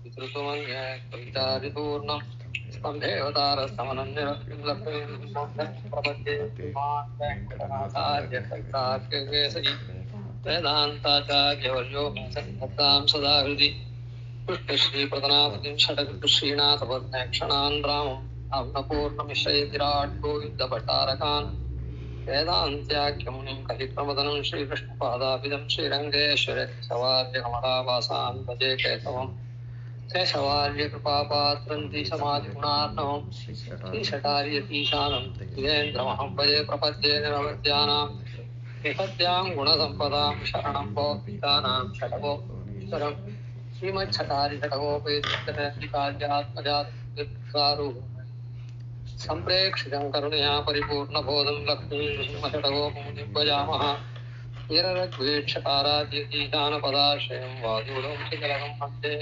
पितृत्वमन्ये कवितादिपूर्णं स्तम्भेवतारस्तमनन्यप्रपद्ये मां वेङ्कटनाथार्य कवितार्किकेसरी वेदान्ताचार्यवर्यो मे सन्निधत्तां सदा हृदि पुष्पश्रीप्रदनापतिं षडकृष्णश्रीनाथपद्मेक्षणान् रामम् अन्नपूर्णमिश्रयतिराट् गोविन्दभट्टारकान् वेदान्त्याख्यमुनिं कलिप्रमदनं श्रीकृष्णपादाभिदं श्रीरङ्गेश्वरसवार्यकमलावासान् भजे केशवम् केशवार्यकृपापात्रं द्विसमाधिगुणार्णवं श्रीशटार्यतीशानं द्विजेन्द्रमहं भजे प्रपद्ये निरवद्यानां निपद्यां गुणसम्पदां शरणं भवभीतानां षडगोपरं श्रीमच्छटारिषडगोपेत्यात्मजातु सम्प्रेक्षितं करुणया परिपूर्णबोधं लक्ष्मीनृसिंहषडगोपमुनिं भजामः वीररघ्वीक्षकाराद्यतीशानपदाश्रयं वादूढं शिखरं वन्दे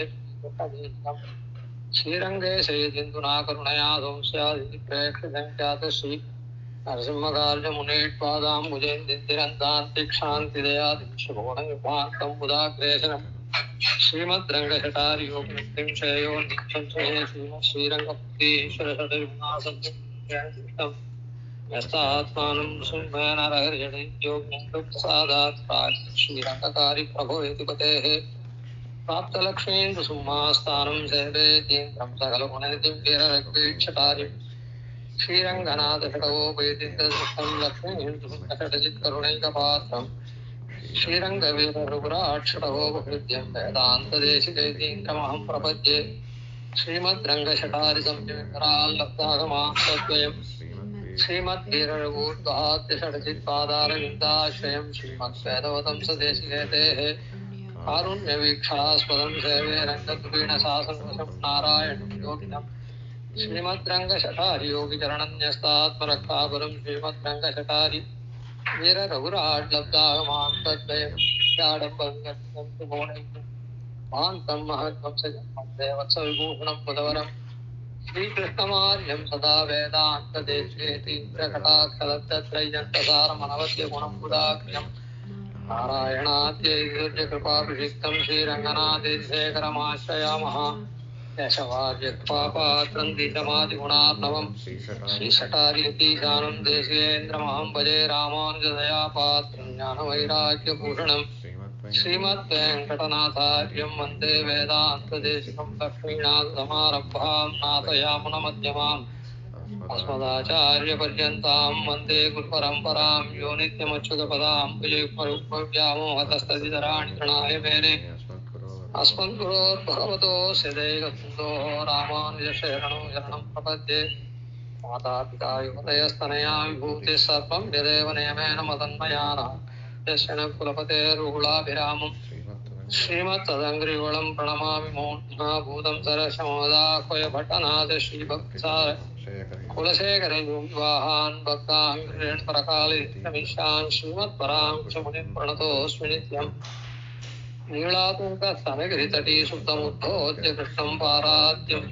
श्रीरङ्गे शयदिन्दुना करुणया संस्यादिप्रेक्षितं ख्यातश्री नरसिंहकार्यमुनेत्पादां भुजेन्दिन्दिरन्तान्तिक्षान्तिदयादिशुभोणविभान्तं मुदाग्रेशनम् श्रीमद्रङ्गशटारियोगनित्यं श्रेयो नित्यं श्रीमश्रीरङ्गपुरीश्वरषडविनासं यस्तात्मानं सुम्भेन रहर्ययोगप्रसादात् श्रीरङ्गकारि प्रभो इति पतेः प्राप्तलक्ष्मीं सुम्हास्थानं सेवेतीन्द्रं सकलगुणनिधिं वीररघ्वीक्षटारिं श्रीरङ्गनाथषडगोपेतीन्द्रदृष्टं लक्ष्मीं षडजित्करुणैकपात्रम् श्रीरङ्गवीररघुराक्षरगोपकृत्यं वेदान्तदेशिकैतीन्द्रमहं प्रपद्ये श्रीमद्रङ्गशटारिसंयुक्तराल्लब्धागमान्तद्वयं श्रीमद्वीररघूर्ध्वाद्यषडजित्पादारविन्दाश्रयं श्रीमद्वेदवतं सदेशिकेतेः कारुण्यवीक्षास्पदं सेवे रङ्गद्वीणशासनवशं नारायणं योगिनं श्रीमद्रङ्गशटारियोगिचरणन्यस्तात्मरक्षापरं श्रीमद्रङ्गशटारि वीर रघुराट्लब्धागमान्तद्वयं शाडम्बविगतं महद्वंशजन्मदेवत्सविभूषणं बुधवरं श्रीकृष्णमार्यं सदा वेदान्तदेशेतीन्द्रकटाक्षलब्धत्रय्यन्तसारमनवद्यगुणं बुधाख्यं नारायणाद्यैर्यकृपाभिषिक्तं श्रीरङ्गनाथेशेखरमाश्रयामः यशवार्यकृपापात्रं द्विसमाधिगुणार्णवं श्रीशटार्यतीशानं देशिकेन्द्रमहं भजे रामानुजदयापात्रं ज्ञानवैराग्यभूषणं श्रीमद्वेङ्कटनाथार्यं वन्दे वेदान्तदेशिकं लक्ष्मीनाथसमारम्भां नाथयामुनमध्यमाम् अस्मदाचार्यपर्यन्तां वन्दे गुरुपरम्परां यो नित्यमच्युतपदां भुजयुग्मरुग्मव्यामोहतस्तदितराणि गणाय मेने अस्मद्गुरोर्भगवतोऽस्य दैकसिन्धोः रामानुजशरणो शरणं प्रपद्ये मातापिता युवतयस्तनया विभूतिः सर्वं यदेव नियमेन मदन्मयानः यस्य न कुलपतेर्गुलाभिरामं श्रीमत्तदङ्घ्रिगुलं प्रणमामि मूर्ध्ना भूतं सरसमोदाह्वय भट्टनाथ श्रीभक्तिसार कुलशेखरयोगिवाहान् भक्ताङ्घ्रेण परकालिमिशान् श्रीमत्पराङ्कुशमुनिं प्रणतोऽस्मि नित्यम् नीलातुङ्गस्तनगिरितटी सुप्तमुद्धोद्य कृष्णं पाराद्यं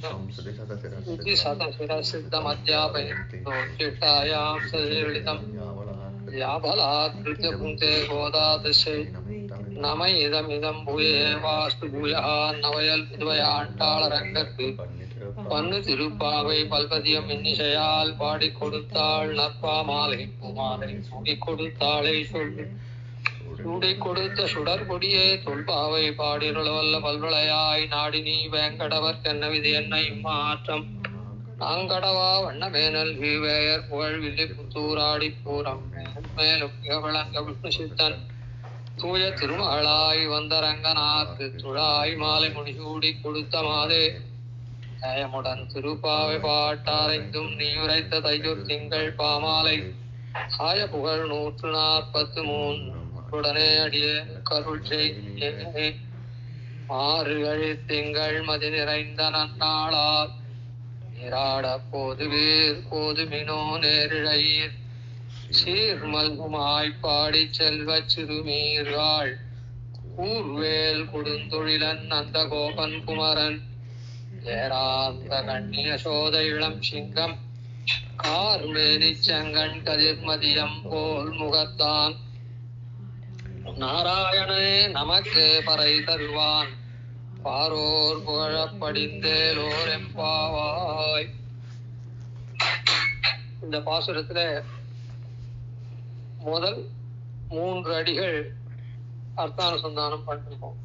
शतशिरसिद्धमध्यापयिष्टायां सजीर्णितं याबलात्कृत्य भुङ्क्ते गोदादशै नम इदमिदं भूये वास्तु भूयः नवयल्पुद्वयाण्डाळरङ्गற்கு பன்னு திருப்பாவை பல்பதியம் இன்னிசையால் பாடி கொடுத்தாள் நற்பாமாலை பூமாலை சூடி கொடுத்தாளை சொல்லு சூடி கொடுத்த சுடற்கொடியே தொல்பாவை பாடிருளவல்ல பல்வளையாய் நாடி நீ வேங்கடவர் தென்ன விதி என்ன இம்மாற்றம் நாங்கடவா வண்ணமேனல் வீவேயர் புகழ் வில்லி புத்தூராடி பூரம் மேலும் விளங்க விஷ்ணு சித்தன் தூய திருமகளாய் வந்த ரங்கநாத்து துழாய் மாலை முடிசூடி கொடுத்த மாதே நயமுடன் திருப்பாவை பாட்டாரைந்தும் நீ உரைத்த தையூர் திங்கள் பாமாலை சாய புகழ் 143 உடனே அடியே கருள் செய்ய மாறுகழி திங்கள் மதி நிறைந்த நன்னாளால் நீராட போதுவீர் போதுமினோ நேரிழையீர் சீர்மல்குமாய் பாடி செல்வ சிறுமீர்கள் கூர்வேல் கொடுந்தொழிலன் அந்த கோபன் குமரன் ஏராந்த கண்ணிய சோத இளம் சிங்கம் கார்மேனி செங்கண் கதிர்மதியம் போல் முகத்தான் நாராயணனே நமக்கே பறை தருவான் பாரோர் புகழப்படிந்தேலோர் எம்பாவாய். இந்த பாசுரத்துல முதல் 3 அடிகள் அர்த்தானுசந்தானம் பண்ணிருக்கோம்.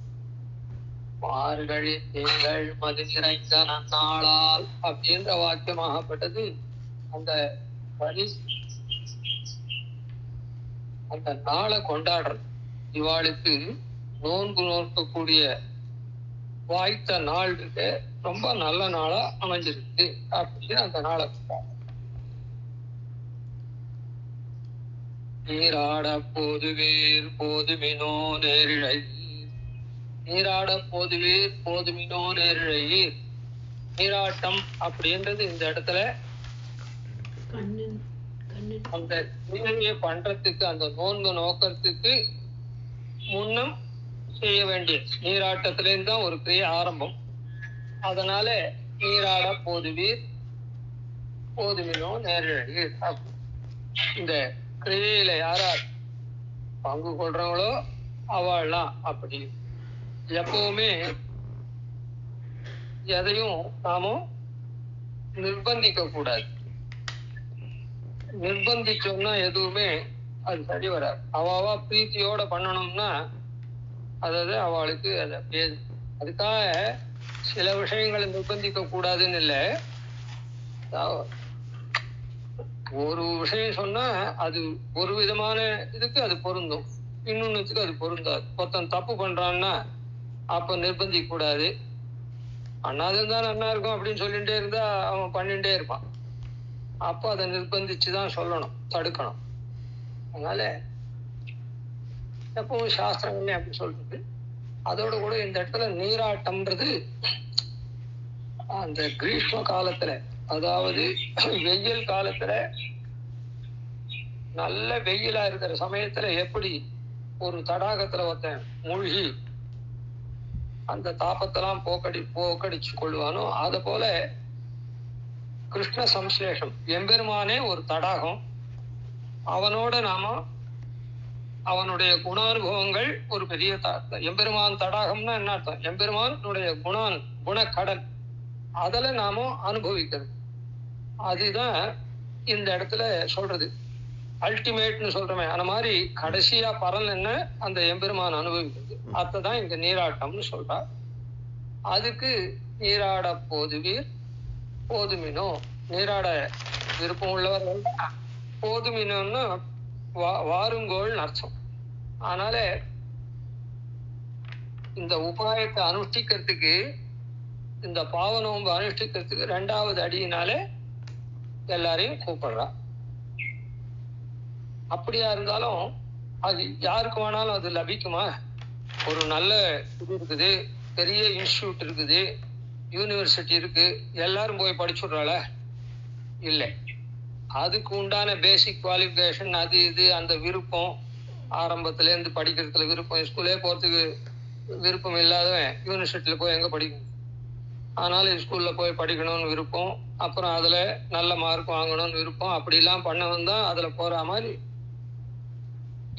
மார்கழி திங்கள் மது நிறைந்த நன்னாளால் அப்படின்ற வாக்கியமாகப்பட்டது அந்த வழி அந்த நாளை கொண்டாடுறது. இவாளுக்கு நோன்பு நோக்கக்கூடிய வாய்த்த நாள் இருக்கு, ரொம்ப நல்ல நாளா அமைஞ்சிருக்கு அப்படின்னு அந்த நாளை கொண்டாடுறோம். நீராட போதுவீர் போதுமினோ நேரிழை, நீராட போதுவீர் போதுமினோ நேரிழையீர். நீராட்டம் அப்படின்றது இந்த இடத்துல அந்த நீரையை பண்றதுக்கு, அந்த நோன்பு நோக்கறதுக்கு முன்னம் செய்ய வேண்டிய நீராட்டத்திலேருந்து தான் ஒரு கிரியை ஆரம்பம். அதனால நீராட போதுவீர் போதுமினோ நேரிழையீர். இந்த கிரியையில யாரார் பங்கு கொள்றவங்களோ அவள்லாம் அப்படி. எப்பவுமே எதையும் நாமும் நிர்பந்திக்க கூடாது. நிர்பந்திச்சோம்னா எதுவுமே அது சரி வராது. அவாவா பிரீத்தியோட பண்ணணும்னா அதாவது அவளுக்கு அது அப்படியே. அதுக்காக சில விஷயங்களை நிர்பந்திக்க கூடாதுன்னு இல்லை. ஒரு விஷயம் சொன்னா அது ஒரு விதமான இதுக்கு அது பொருந்தும், இன்னொன்னுக்கு அது பொருந்தாது. ஒருத்தன் தப்பு பண்றான்னா அப்ப நிர்பந்திக்க கூடாது. அண்ணாதுதான் நன்னா இருக்கும் அப்படின்னு சொல்லிட்டே இருந்தா அவன் பண்ணிட்டே இருப்பான். அப்போ அதை நிர்பந்திச்சுதான் சொல்லணும், தடுக்கணும். அதனால எப்பவும் சாஸ்திரங்கள்னே அப்படி சொல்றது. அதோட கூட இந்த இடத்துல நீராட்டம்ன்றது அந்த கிரீஷ்ம காலத்துல, அதாவது வெயில் காலத்துல நல்ல வெயிலா இருக்கிற சமயத்துல எப்படி ஒரு தடாகத்துல ஒருத்தன் மூழ்கி அந்த தாபத்தெல்லாம் போக்கடிச்சு கொள்வானோ அத போல கிருஷ்ண சம்சேஷம், எம்பெருமானே ஒரு தடாகம். அவனோட நாம அவனுடைய குணானுபவங்கள் ஒரு பெரிய எம்பெருமான் தடாகம்னா என்ன அர்த்தம்? எம்பெருமானுடைய குணக்கடல், அதுல நாம அனுபவிக்கிறது. அதுதான் இந்த இடத்துல சொல்றது. அல்டிமேட்னு சொல்றோமே, அந்த மாதிரி கடைசியா பலன் என்ன? அந்த எம்பெருமான் அனுபவிக்கிறது. அதான் இங்க நீராட்டம்னு சொல்றா. அதுக்கு நீராட போதுவீர் போதுமினோ, நீராட விருப்பம் உள்ளவர்கள் போதுமினோன்னா வாருங்கோள்னு அர்த்தம். அதனால இந்த உபாயத்தை அனுஷ்டிக்கிறதுக்கு, இந்த பாவ நோன்பு அனுஷ்டிக்கிறதுக்கு 2வது அடியினால எல்லாரையும் கூப்பிடுறா. அப்படியா இருந்தாலும் அது யாருக்கு வேணாலும் அது லபிக்குமா? ஒரு நல்ல இது இருக்குது, பெரிய இன்ஸ்டியூட் இருக்குது, யூனிவர்சிட்டி இருக்கு, எல்லாரும் போய் படிச்சுடுறாள? இல்லை. அதுக்கு உண்டான பேசிக் குவாலிஃபிகேஷன் அது இது, அந்த விருப்பம், ஆரம்பத்துல இருந்து படிக்கிறதுல விருப்பம், ஸ்கூலே போறதுக்கு விருப்பம் இல்லாதவன் யூனிவர்சிட்டியில போய் எங்க படிக்கணும்? அதனால ஸ்கூல்ல போய் படிக்கணும்னு விருப்பம், அப்புறம் அதுல நல்ல மார்க் வாங்கணும்னு விருப்பம், அப்படிலாம் பண்ணவன் தான் அதுல போற மாதிரி.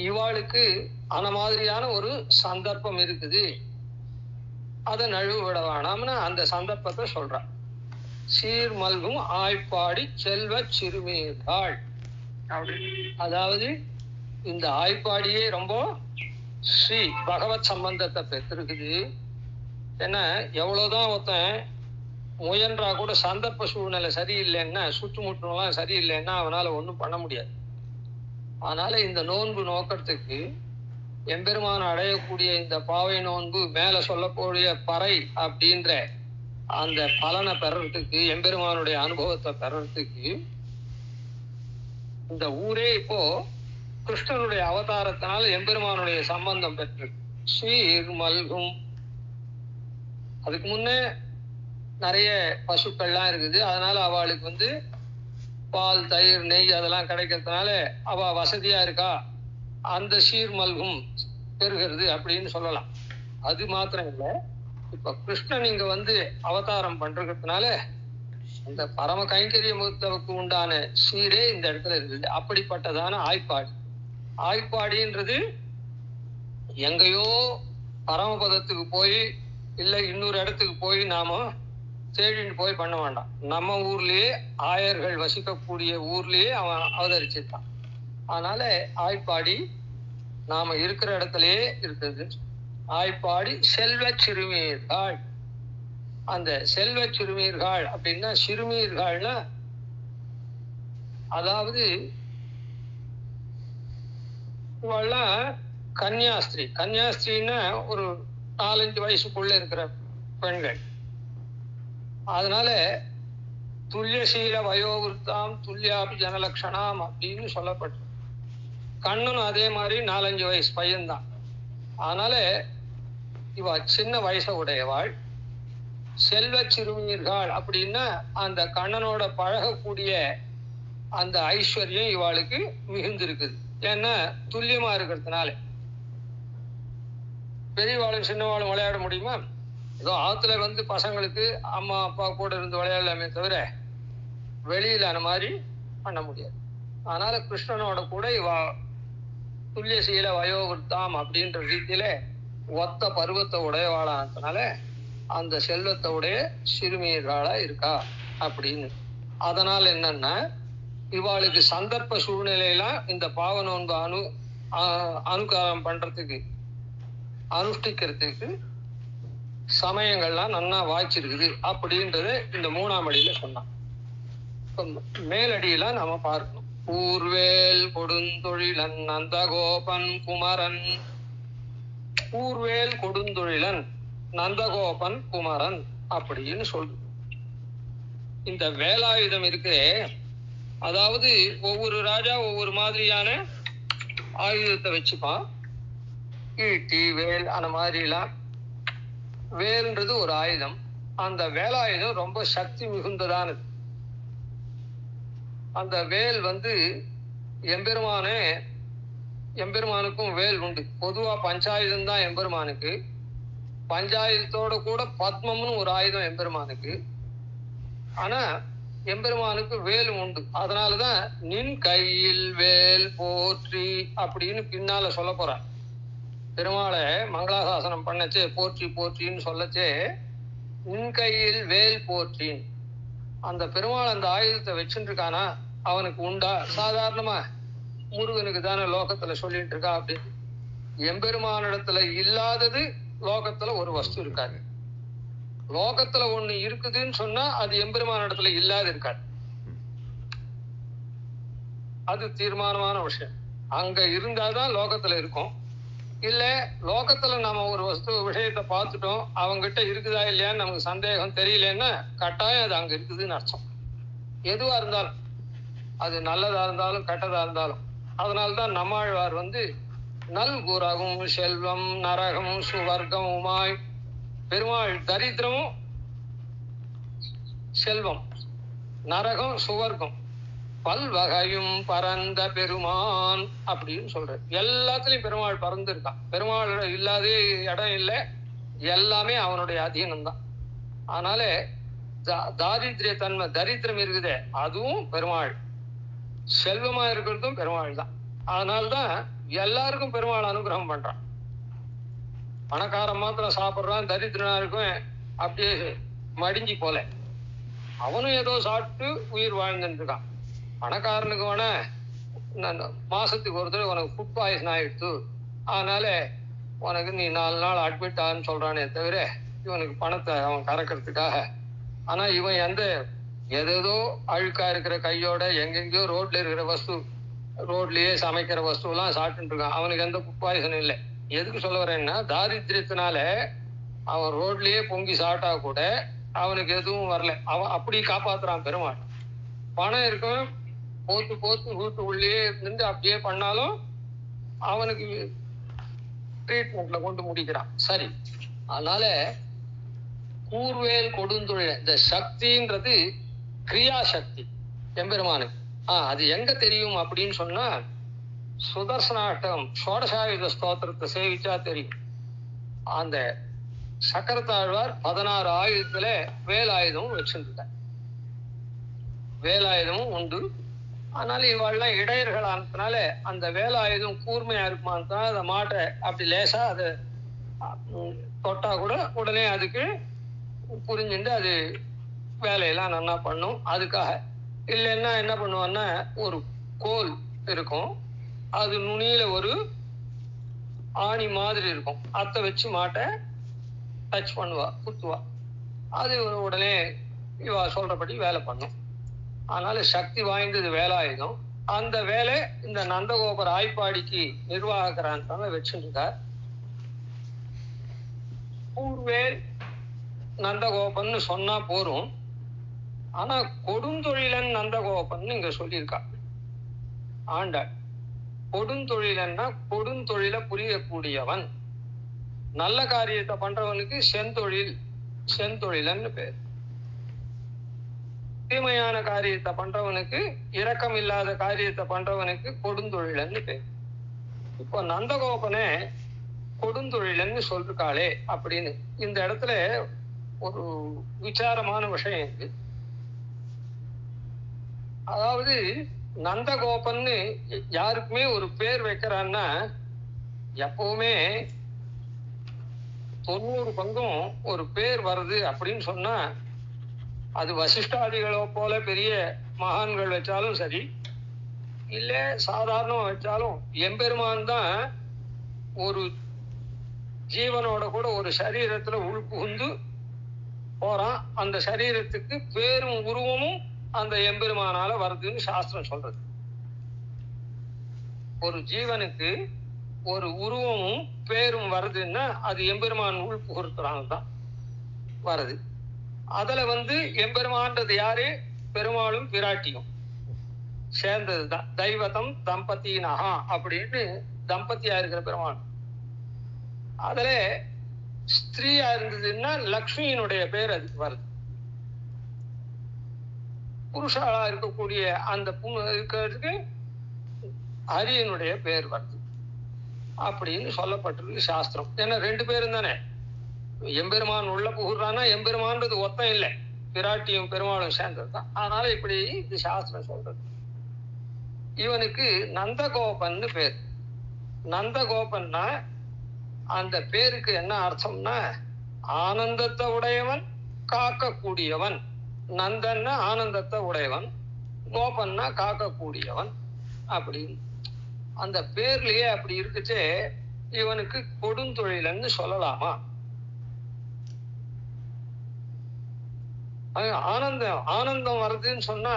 இவாளுக்கு அந்த மாதிரியான ஒரு சந்தர்ப்பம் இருக்குது, அதை நழுவு விட வேணாம்னு அந்த சந்தர்ப்பத்தை சொல்றான். சீர் மல்கும் ஆய்ப்பாடி செல்வ சிறுமீர்கள். அதாவது இந்த ஆய்ப்பாடியே ரொம்ப ஸ்ரீ பகவத் சம்பந்தத்தை பெற்றிருக்குது. ஏன்னா எவ்வளவுதான் ஒருத்தன் முயன்றா கூட சந்தர்ப்ப சூழ்நிலை சரியில்லைன்னா, சுற்றுமுற்றம்லாம் சரியில்லைன்னா அவனால ஒன்றும் பண்ண முடியாது. அதனால இந்த நோன்பு நோக்கத்துக்கு, எம்பெருமான அடையக்கூடிய இந்த பாவை நோன்பு மேல சொல்லக்கூடிய பறை அப்படின்ற அந்த பலனை பெறறதுக்கு, எம்பெருமானுடைய அனுபவத்தை பெறறதுக்கு, இந்த ஊரே இப்போ கிருஷ்ணனுடைய அவதாரத்தினால எம்பெருமானுடைய சம்பந்தம் பெற்று சீர் மல்கும். அதுக்கு முன்னே நிறைய பசுக்கள்லாம் இருக்குது. அதனால அவளுக்கு பால், தயிர், நெய் அதெல்லாம் கிடைக்கிறதுனால அவ வசதியா இருக்கா, அந்த சீர் மல்கும் பெறுகிறது அப்படின்னு சொல்லலாம். அது மாத்திரம் இல்லை, இப்ப கிருஷ்ணன் இங்க அவதாரம் பண்றதுனால இந்த பரம கைங்கரியமுத்தவுக்கு உண்டான சீரே இந்த இடத்துல இருக்குது. அப்படிப்பட்டதான ஆய்ப்பாடி. ஆய்ப்பாடின்றது எங்கேயோ பரமபதத்துக்கு போய் இல்லை இன்னொரு இடத்துக்கு போய் நாம தேடிட்டு போய் பண்ண வேண்டாம். நம்ம ஊர்லயே ஆயர்கள் வசிக்கக்கூடிய ஊர்லயே அவன் அவதரிச்சிருக்கான். அதனால ஆய்ப்பாடி நாம இருக்கிற இடத்துலயே இருக்குது. ஆய்ப்பாடி செல்வ சிறுமீர்கள். அந்த செல்வ சிறுமீர்கள் அப்படின்னா சிறுமீர்கள்னா அதாவது இவெல்லாம் கன்னியாஸ்திரி. கன்னியாஸ்திரின்னா ஒரு 4-5 வயசுக்குள்ள இருக்கிற பெண்கள். அதனால துல்லியசீல வயோவிருத்தாம் துல்லியாபி ஜனலக்ஷணாம் அப்படின்னு சொல்லப்பட்டு, கண்ணன் அதே மாதிரி 4-5 வயசு பையன்தான். அதனால இவ சின்ன வயசை உடையவாள். செல்வ சிறுமீர்கள் அப்படின்னா அந்த கண்ணனோட பழகக்கூடிய அந்த ஐஸ்வர்யம் இவாளுக்கு மிகுந்திருக்குது. ஏன்னா துல்லியமா இருக்கிறதுனால. பெரியவாளும் சின்னவாளும் விளையாட முடியுமா? ஏதோ ஆத்துல பசங்களுக்கு அம்மா அப்பா கூட இருந்து விளையாடலாமே தவிர வெளியில அந்த மாதிரி பண்ண முடியாது. அதனால கிருஷ்ணனோட கூட இவா துல்லியசீல வயோவிருத்தாம் அப்படின்ற ரீதியில ஒத்த பருவத்தை உடையவாளானதுனால அந்த செல்வத்தை உடைய சிறுமியர்களா இருக்கா அப்படின்னு. அதனால என்னன்னா இவாளுக்கு சந்தர்ப்ப சூழ்நிலையெல்லாம் இந்த பாவ நோன்பு அனுகாரம் பண்றதுக்கு அனுஷ்டிக்கிறதுக்கு சமயங்கள்லாம் நன்னா வாய்ச்சிருக்குது அப்படின்றத இந்த 3ஆம் அடியில சொன்னான். மேலடியெல்லாம் நாம பார்க்கணும். ஊர்வேல் கொடுந்தொழிலன் நந்தகோபன் குமரன். ஊர்வேல் கொடுந்தொழிலன் நந்தகோபன் குமரன் அப்படின்னு சொல்றது. இந்த வேலாயுதம் இருக்கு. அதாவது ஒவ்வொரு ராஜா ஒவ்வொரு மாதிரியான ஆயுதத்தை வச்சுப்பான். ஈட்டி வேல் அந்த மாதிரி எல்லாம். வேல்ன்றது ஒரு ஆயுதம். அந்த வேலாயுதம் ரொம்ப சக்தி மிகுந்ததானது. அந்த வேல் எம்பெருமானுக்கும் வேல் உண்டு. பொதுவா பஞ்சாயுதம் தான் எம்பெருமானுக்கு. பஞ்சாயுதத்தோட கூட பத்மம்னு ஒரு ஆயுதம் எம்பெருமானுக்கு. ஆனா எம்பெருமானுக்கு வேல் உண்டு. அதனாலதான் நின் கையில் வேல் போற்றி அப்படின்னு பின்னால சொல்ல போறான். பெருமாளை மங்களாசாசனம் பண்ணச்சே போற்றி போற்றின்னு சொல்லச்சே நின் கையில் வேல் போற்றின். அந்த பெருமாள் அந்த ஆயுதத்தை வச்சுட்டு இருக்கானா அவனுக்கு உண்டா? சாதாரணமா முருகனுக்கு தானே லோகத்துல சொல்லிட்டு இருக்கா. அப்படின்னு எம்பெருமானிடத்துல இல்லாதது லோகத்துல ஒரு வஸ்து இருக்காது. லோகத்துல ஒண்ணு இருக்குதுன்னு சொன்னா அது எம்பெருமானிடத்துல இல்லாது இருக்காது. அது தீர்மானமான விஷயம். அங்க இருந்தாதான் லோகத்துல இருக்கும். இல்ல லோகத்துல நம்ம ஒரு விஷயத்தை பார்த்துட்டோம், அவங்கிட்ட இருக்குதா இல்லையான்னு நமக்கு சந்தேகம் தெரியலன்னா கட்டாயம் அது அங்க இருக்குதுன்னு அர்த்தம். எதுவா இருந்தாலும், அது நல்லதா இருந்தாலும் கெட்டதா இருந்தாலும். அதனால்தான் நம்மாழ்வார் நல்குரகும் செல்வம் நரகம் சுவர்க்கமுமாய். பெருமாள் தரித்திரமும் செல்வம், நரகம் சுவர்க்கம், பல்வகையும் பரந்த பெருமான் அப்படின்னு சொல்ற. எல்லாத்துலயும் பெருமாள் பறந்து இருக்கான். பெருமாள் இல்லாத இடம் இல்லை, எல்லாமே அவனுடைய அதீனம்தான். அதனால தாரித்ரிய தன்மை தரித்திரம் இருக்குதே அதுவும் பெருமாள், செல்வமா இருக்கிறதும் பெருமாள் தான். அதனால்தான் எல்லாருக்கும் பெருமாள் அனுகிரகம் பண்றான். பணக்காரன் மாத்திரம் சாப்பிட்றான், தரித்திரனா இருக்கும் அப்படியே மடிஞ்சி போல. அவனும் ஏதோ சாப்பிட்டு உயிர் வாழ்ந்துட்டு இருக்கான். பணக்காரனுக்கு வேணா மாசத்துக்கு ஒரு தடவை உனக்கு ஃபுட் பாய்சன் ஆயிடுத்து, அதனால உனக்கு நீ 4 நாள் அட்மிட் ஆகுன்னு சொல்றானே தவிர இவனுக்கு பணத்தை அவன் கறக்கிறதுக்காக. ஆனா இவன் எதேதோ அழுக்கா இருக்கிற கையோட எங்கெங்கயோ ரோட்ல இருக்கிற ரோட்லயே சமைக்கிற வஸ்துவெல்லாம் சாப்பிட்டு இருக்கான். அவனுக்கு எந்த ஃபுட் பாய்சனும் இல்லை. எதுக்கு சொல்ல வரேன்னா தாரித்திரியத்தினால அவன் ரோட்லயே பொங்கி சாப்பிட்டா கூட அவனுக்கு எதுவும் வரல. அவன் அப்படி காப்பாத்துறான் பெருமாள். பணம் இருக்கும் போத்து வீட்டு உள்ளே இருந்து அப்படியே பண்ணாலும் அவனுக்கு ட்ரீட்மெண்ட்ல கொண்டு முடிக்கிறான். சரி, அதனால கூர்வேல் கொடுந்தொழில் இந்த சக்தின்றது கிரியா சக்தி எம்பெருமானுக்கு. அது எங்க தெரியும் அப்படின்னு சொன்னா சுதர்சனாட்டம் ஷோடசாயுத ஸ்தோத்திரத்தை சேவிச்சா தெரியும். அந்த சக்கரத்தாழ்வார் 16 ஆயுதத்துல வேலாயுதமும் வச்சிருந்தார். வேலாயுதமும் உண்டு. அதனால இவாள்லாம் இடையர்கள் ஆனதுனால அந்த வேலாயுதம் கூர்மையா இருக்குமான்னு தான் அந்த மாட்டை அப்படி லேசா அதை தொட்டா கூட உடனே அதுக்கு புரிஞ்சுட்டு அது வேலையெல்லாம் நல்லா பண்ணும். அதுக்காக இல்லைன்னா என்ன பண்ணுவான்னா, ஒரு கோல் இருக்கும், அது நுனியில ஒரு ஆணி மாதிரி இருக்கும், அதை வச்சு மாட்டை டச் பண்ணுவா, குத்துவா. அது உடனே இவா சொல்றபடி வேலை பண்ணும். அதனால சக்தி வாய்ந்தது வேலாயுதம். அந்த வேலை இந்த நந்தகோபர் ஆய்ப்பாடிக்கு நிர்வாகரான வச்சுருக்கார். பூர்வேல் நந்தகோபன் சொன்னா போரும், ஆனா கொடுந்தொழிலன் நந்தகோபன் இங்க சொல்லியிருக்கா ஆண்டாள். கொடுந்தொழிலன்னா கொடுந்தொழில புரியக்கூடியவன், நல்ல காரியத்தை பண்றவனுக்கு செந்தொழிலன்னு பேர். தீமையான காரியத்தை பண்றவனுக்கு, இரக்கம் இல்லாத காரியத்தை பண்றவனுக்கு கொடுந்தொழிலன்னு பேர். இப்போ நந்தகோபனே கொடுந்தொழிலன்னு சொல்லிருக்காளே அப்படின்னு இந்த இடத்துல ஒரு விசாரமான விஷயம் இருக்கு. அதாவது நந்தகோபன்னு யாருக்குமே ஒரு பேர் வைக்கிறான்னா, எப்பவுமே 90 பங்கும் ஒரு பேர் வருது அப்படின்னு சொன்னா, அது வசிஷ்டாதிகளோ போல பெரிய மகான்கள் வச்சாலும் சரி, இல்ல சாதாரணமா வச்சாலும், எம்பெருமான் தான் ஒரு ஜீவனோட கூட ஒரு சரீரத்துல உள்புகுந்து போறான். அந்த சரீரத்துக்கு பேரும் உருவமும் அந்த எம்பெருமானால வருதுன்னு சாஸ்திரம் சொல்றது. ஒரு ஜீவனுக்கு ஒரு உருவமும் பேரும் வருதுன்னா அது எம்பெருமான் உள்புகுறதுனால்தான் வருது. அதுல எம்பெருமான்றது யாரு? பெருமாளும் பிராட்டியும் சேர்ந்ததுதான். தெய்வதம் தம்பதியினஹா அப்படின்னு தம்பதியா இருக்கிற பெருமாள். அதுல ஸ்திரீயா இருந்ததுன்னா லக்ஷ்மியினுடைய பேர் அதுக்கு வருது. புருஷாளா இருக்கக்கூடிய அந்த இருக்கிறதுக்கு ஹரியனுடைய பேர் வருது அப்படின்னு சொல்லப்பட்டிருக்கு சாஸ்திரம். ஏன்னா 2 பேரும் தானே, எம்பெருமான் உள்ள புகுறான்னா எம்பெருமான்றது ஒத்தம் இல்லை, பிராட்டியும் பெருமாளும் சேர்ந்ததுதான். அதனால இப்படி இது சாஸ்திரம் சொல்றது. இவனுக்கு நந்தகோபன்னு பேர். நந்தகோபன்னா அந்த பேருக்கு என்ன அர்த்தம்னா, ஆனந்தத்தை உடையவன், காக்கக்கூடியவன். நந்தன்னா ஆனந்தத்தை உடையவன், கோபன்னா காக்கக்கூடியவன் அப்படின்னு அந்த பேர்லயே அப்படி இருக்குச்சே, இவனுக்கு கொடுந்தொழிலன்னு சொல்லலாமா? ஆனந்தம் வருதுன்னு சொன்னா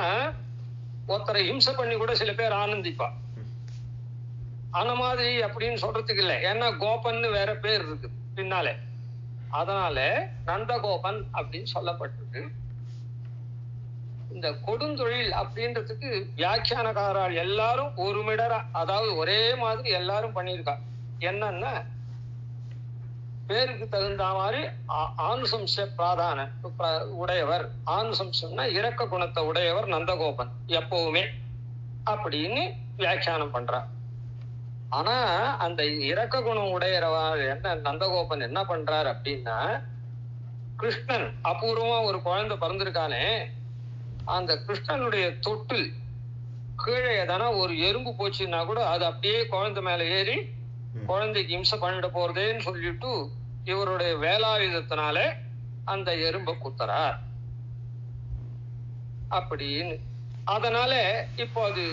ஒருத்தரை ஹிம்சை பண்ணி கூட சில பேர் ஆனந்திப்பா. அந்த மாதிரி அப்படின்னு சொல்றதுக்கு இல்லை, ஏன்னா கோபன்னு வேற பேர் இருக்கு பின்னாலே. அதனால நந்தகோபன் அப்படின்னு சொல்லப்பட்டிருக்கு. இந்த கொடுந்தொழில் அப்படின்றதுக்கு வியாக்கியானக்காரர்கள் எல்லாரும் ஒரு மிடரா, அதாவது ஒரே மாதிரி எல்லாரும் பண்ணியிருக்கா. என்னன்னா, பேருக்கு தகுந்த மாதிரி ஆனுசம்ச பிராதான உடையவர், ஆனுசம்சம்னா இரக்க குணத்தை உடையவர் நந்தகோபன் எப்பவுமே அப்படின்னு வியாக்கியானம் பண்றார். ஆனா அந்த இரக்க குணம் உடையவர் என்ன நந்தகோபன் என்ன பண்றார் அப்படின்னா, கிருஷ்ணன் அபூர்வமா ஒரு குழந்தை பிறந்திருக்கானே, அந்த கிருஷ்ணனுடைய தொட்டில் கீழே எதனா ஒரு எறும்பு போச்சுன்னா கூட அது அப்படியே குழந்தை மேல ஏறி குழந்தைக்கு இம்சை பண்ணிட போறதேன்னு சொல்லிட்டு இவருடைய வேலாயுதத்தினால அந்த எறும்பை குத்துறார் அப்படின்னு. அதனால இப்போ அது